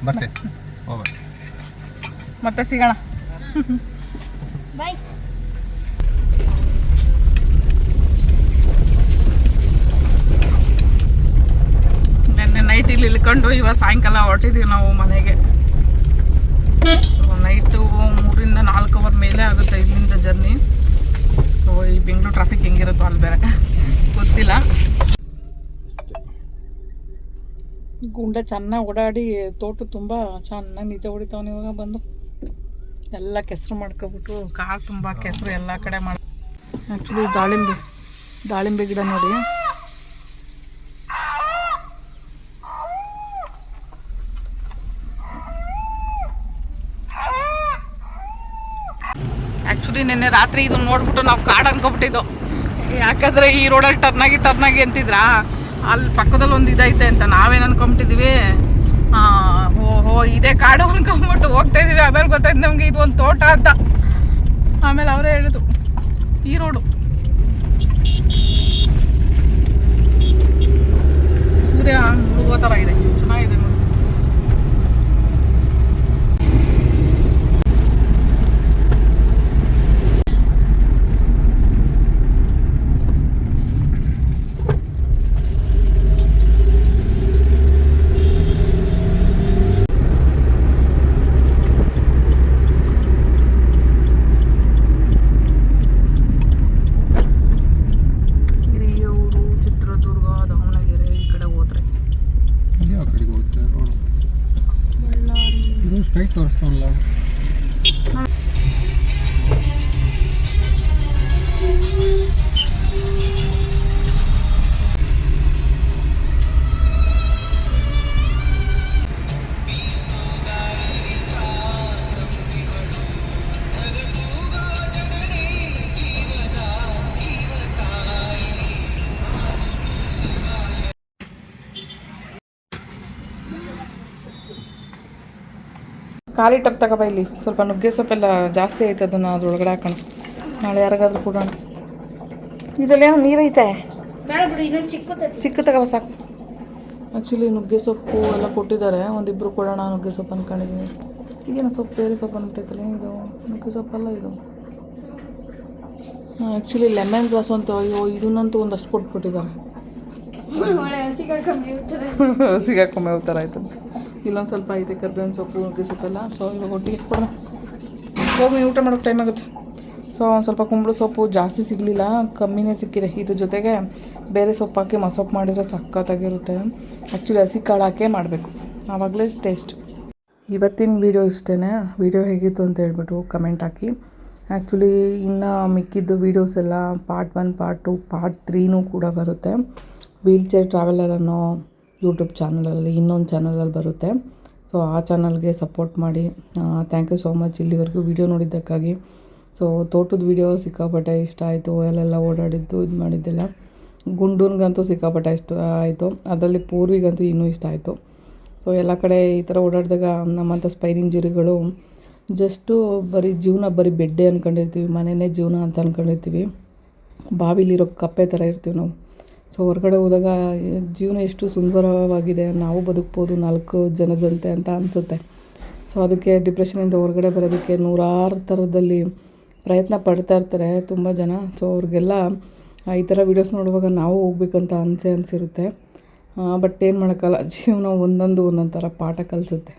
ಬರ್ತೀನಿ. ಮತ್ತೆ ಸಿಗೋಣ. ಬಾಯ್. ನೆನ್ನೆ ನೈಟ್ ಇಲ್ಲಿ ಇಳ್ಕೊಂಡು ಇವಾಗ ಸಾಯಂಕಾಲ ಹೊರಟಿದ್ದೀವಿ ನಾವು ಮನೆಗೆ. ಸೊ ನೈಟು 3 to 4 ಅವರ್ ಮೇಲೆ ಆಗುತ್ತೆ ಇಲ್ಲಿಂದ ಜರ್ನಿ. ಸೊ ಈ ಬೆಂಗಳೂರು ಟ್ರಾಫಿಕ್ ಹೆಂಗಿರುತ್ತೋ ಅಲ್ಲಿ ಬೇರೆ ಗೊತ್ತಿಲ್ಲ. ಗುಂಡ ಚೆನ್ನಾಗಿ ಓಡಾಡಿ ತೋಟ ತುಂಬ ಚೆನ್ನಾಗಿ ನಿದ್ದೆ ಹೊಡಿತಾವನು. ಇವಾಗ ಬಂದು ಎಲ್ಲ ಕೆಸರು ಮಾಡ್ಕೊಬಿಟ್ಟು ಕಾರ್ ತುಂಬ ಕೆಸರು ಎಲ್ಲ ಕಡೆ ಮಾಡಿ. ಆ್ಯಕ್ಚುಲಿ ದಾಳಿಂಬೆ ಗಿಡ ನೋಡಿ, ಆ್ಯಕ್ಚುಲಿ ನಿನ್ನೆ ರಾತ್ರಿ ಇದನ್ನ ನೋಡ್ಬಿಟ್ಟು ನಾವು ಕಾಡು ಅನ್ಕೊಬಿಟ್ಟಿದ್ದು. ಯಾಕಂದರೆ ಈ ರೋಡಲ್ಲಿ ಟರ್ನಾಗಿ ಅಂತಿದ್ರಾ, ಅಲ್ಲಿ ಪಕ್ಕದಲ್ಲಿ ಒಂದು ಇದೈತೆ ಅಂತ ನಾವೇನು ಅನ್ಕೊಂಬಿಟ್ಟಿದ್ದೀವಿ. ಓಹೋ ಇದೇ ಕಾಡು ಅನ್ಕೊಂಬಿಟ್ಟು ಹೋಗ್ತಾ ಇದೀವಿ. ಆಮೇಲೆ ಗೊತ್ತಾಯ್ತು ನಮಗೆ ಇದು ಒಂದು ತೋಟ ಅಂತ. ಆಮೇಲೆ ಅವರೇ ಹೇಳಿದ್ರು ಈ ರೋಡು. ಸೂರ್ಯ ಮುಳುಗೋ ಥರ ಇದೆ, ಚೆನ್ನಾಗಿದೆ ನೋಡಿ. ಸ್ಟ್ರೈಟ್ ತೋರಿಸ್ತಾನಲ್ಲ. ಖಾಲಿ ಟಪ್ ತಗೋಬ. ಇಲ್ಲಿ ಸ್ವಲ್ಪ ನುಗ್ಗೆ ಸೊಪ್ಪೆಲ್ಲ ಜಾಸ್ತಿ ಐತೆ, ಅದನ್ನು ಅದ್ರೊಳಗಡೆ ಹಾಕೋಣ. ನಾಳೆ ಯಾರಿಗಾದ್ರೂ ಕೊಡೋಣ. ಇದರಲ್ಲಿ ಏನೋ ನೀರೈತೆ, ಚಿಕ್ಕ ತಗೋಬ ಸಾಕು. ಆ್ಯಕ್ಚುಲಿ ನುಗ್ಗೆ ಸೊಪ್ಪು ಎಲ್ಲ ಕೊಟ್ಟಿದ್ದಾರೆ, ಒಂದಿಬ್ಬರು ಕೊಡೋಣ ನುಗ್ಗೆ ಸೊಪ್ಪು ಅಂದ್ಕೊಂಡಿದ್ದೀನಿ. ಈಗೇನು ಸೊಪ್ಪು ಬೇರೆ ಸೊಪ್ಪು ಅಂದ್ಬಿಟ್ಟೈತಲ್ಲ, ಇದು ನುಗ್ಗೆ ಸೊಪ್ಪಲ್ಲ ಇದು. ಆ್ಯಕ್ಚುಲಿ ಲೆಮನ್ ಗ್ರಾಸ್ ಅಂತ, ಅಯ್ಯೋ ಇದನ್ನಂತೂ ಒಂದಷ್ಟು ಕೊಟ್ಬಿಟ್ಟಿದ್ದಾರೆ. ಸಿಗಾಕೊಂಬೆ ಹೋಗ್ತಾರೆ ಆಯ್ತು. ಇಲ್ಲೊಂದು ಸ್ವಲ್ಪ ಐತೆ ಕರ್ಬೇವಿನ ಸೊಪ್ಪು ನುಗ್ಗೆ ಸೊಪ್ಪೆಲ್ಲ. ಸೊ ಇವಾಗ ಒಟ್ಟಿಗೆ ಕೊಡೋಣ. ಹೋಗಿ ಊಟ ಮಾಡೋಕ್ಕೆ ಟೈಮ್ ಆಗುತ್ತೆ. ಸೊ ಒಂದು ಸ್ವಲ್ಪ ಕುಂಬಳ ಸೊಪ್ಪು ಜಾಸ್ತಿ ಸಿಗಲಿಲ್ಲ, ಕಮ್ಮಿನೇ ಸಿಕ್ಕಿದೆ. ಇದ್ರ ಜೊತೆಗೆ ಬೇರೆ ಸೊಪ್ಪು ಹಾಕಿ ಮಸೊಪ್ಪು ಮಾಡಿದರೆ ಸಖತ್ತಾಗಿರುತ್ತೆ. ಆ್ಯಕ್ಚುಲಿ ಹಸಿ ಕಾಳು ಹಾಕೇ ಮಾಡಬೇಕು, ಆವಾಗಲೇ ಟೇಸ್ಟ್. ಇವತ್ತಿನ ವೀಡಿಯೋ ಇಷ್ಟೇ. ವೀಡಿಯೋ ಹೇಗಿತ್ತು ಅಂತ ಹೇಳ್ಬಿಟ್ಟು ಕಮೆಂಟ್ ಹಾಕಿ. ಆ್ಯಕ್ಚುಲಿ ಇನ್ನು ಮಿಕ್ಕಿದ್ದು ವೀಡಿಯೋಸ್ ಎಲ್ಲ ಪಾರ್ಟ್ 1, ಪಾರ್ಟ್ 2, ಪಾರ್ಟ್ 3 ಕೂಡ ಬರುತ್ತೆ. ವೀಲ್ ಚೇರ್ ಟ್ರಾವೆಲರ್ ಅನ್ನೋ ಯೂಟ್ಯೂಬ್ ಚಾನಲಲ್ಲಿ ಇನ್ನೊಂದು ಚಾನಲಲ್ಲಿ ಬರುತ್ತೆ. ಸೊ ಆ ಚಾನಲ್ಗೆ ಸಪೋರ್ಟ್ ಮಾಡಿ. ಥ್ಯಾಂಕ್ ಯು ಸೋ ಮಚ್ ಇಲ್ಲಿವರೆಗೂ ವೀಡಿಯೋ ನೋಡಿದ್ದಕ್ಕಾಗಿ. ಸೊ ತೋಟದ ವೀಡಿಯೋ ಸಿಕ್ಕಾಪಟ್ಟೆ ಇಷ್ಟ ಆಯಿತು. ಅಲ್ಲೆಲ್ಲ ಓಡಾಡಿದ್ದು ಇದು ಮಾಡಿದ್ದೆಲ್ಲ. ಗುಂಡೂನ್ಗಂತೂ ಸಿಕ್ಕಾಪಟ್ಟೆ ಇಷ್ಟ ಆಯಿತು. ಅದರಲ್ಲಿ ಪೂರ್ವಿಗಂತೂ ಇನ್ನೂ ಇಷ್ಟ ಆಯಿತು. ಸೊ ಎಲ್ಲ ಕಡೆ ಈ ಥರ ಓಡಾಡಿದಾಗ ನಮ್ಮಂಥ ಸ್ಪೈನ್ ಇಂಜುರಿಗಳು ಜಸ್ಟು ಜೀವನ ಬರೀ ಬೆಡ್ಡೆ ಅಂದ್ಕೊಂಡಿರ್ತೀವಿ, ಮನೆಯೇ ಜೀವನ ಅಂತ ಅಂದ್ಕೊಂಡಿರ್ತೀವಿ. ಬಾವಿಲಿರೋ ಕಪ್ಪೆ ಥರ ಇರ್ತೀವಿ ನಾವು. ಸೊ ಹೊರಗಡೆ ಹೋದಾಗ ಜೀವನ ಎಷ್ಟು ಸುಂದರವಾಗಿದೆ, ನಾವು ಬದುಕ್ಬೋದು 4 ಜನದಂತೆ ಅಂತ ಅನಿಸುತ್ತೆ. ಸೊ ಅದಕ್ಕೆ ಡಿಪ್ರೆಷನಿಂದ ಹೊರಗಡೆ ಬರೋದಕ್ಕೆ 100 ಥರದಲ್ಲಿ ಪ್ರಯತ್ನ ಪಡ್ತಾ ಇರ್ತಾರೆ ತುಂಬ ಜನ. ಸೊ ಅವ್ರಿಗೆಲ್ಲ ಈ ಥರ ವೀಡಿಯೋಸ್ ನೋಡುವಾಗ ನಾವು ಹೋಗ್ಬೇಕಂತ ಅನಿಸಿರುತ್ತೆ. ಬಟ್ ಏನು ಮಾಡೋಕ್ಕಲ್ಲ, ಜೀವನ ಒಂದೊಂದು ಥರ ಪಾಠ ಕಲಿಸುತ್ತೆ.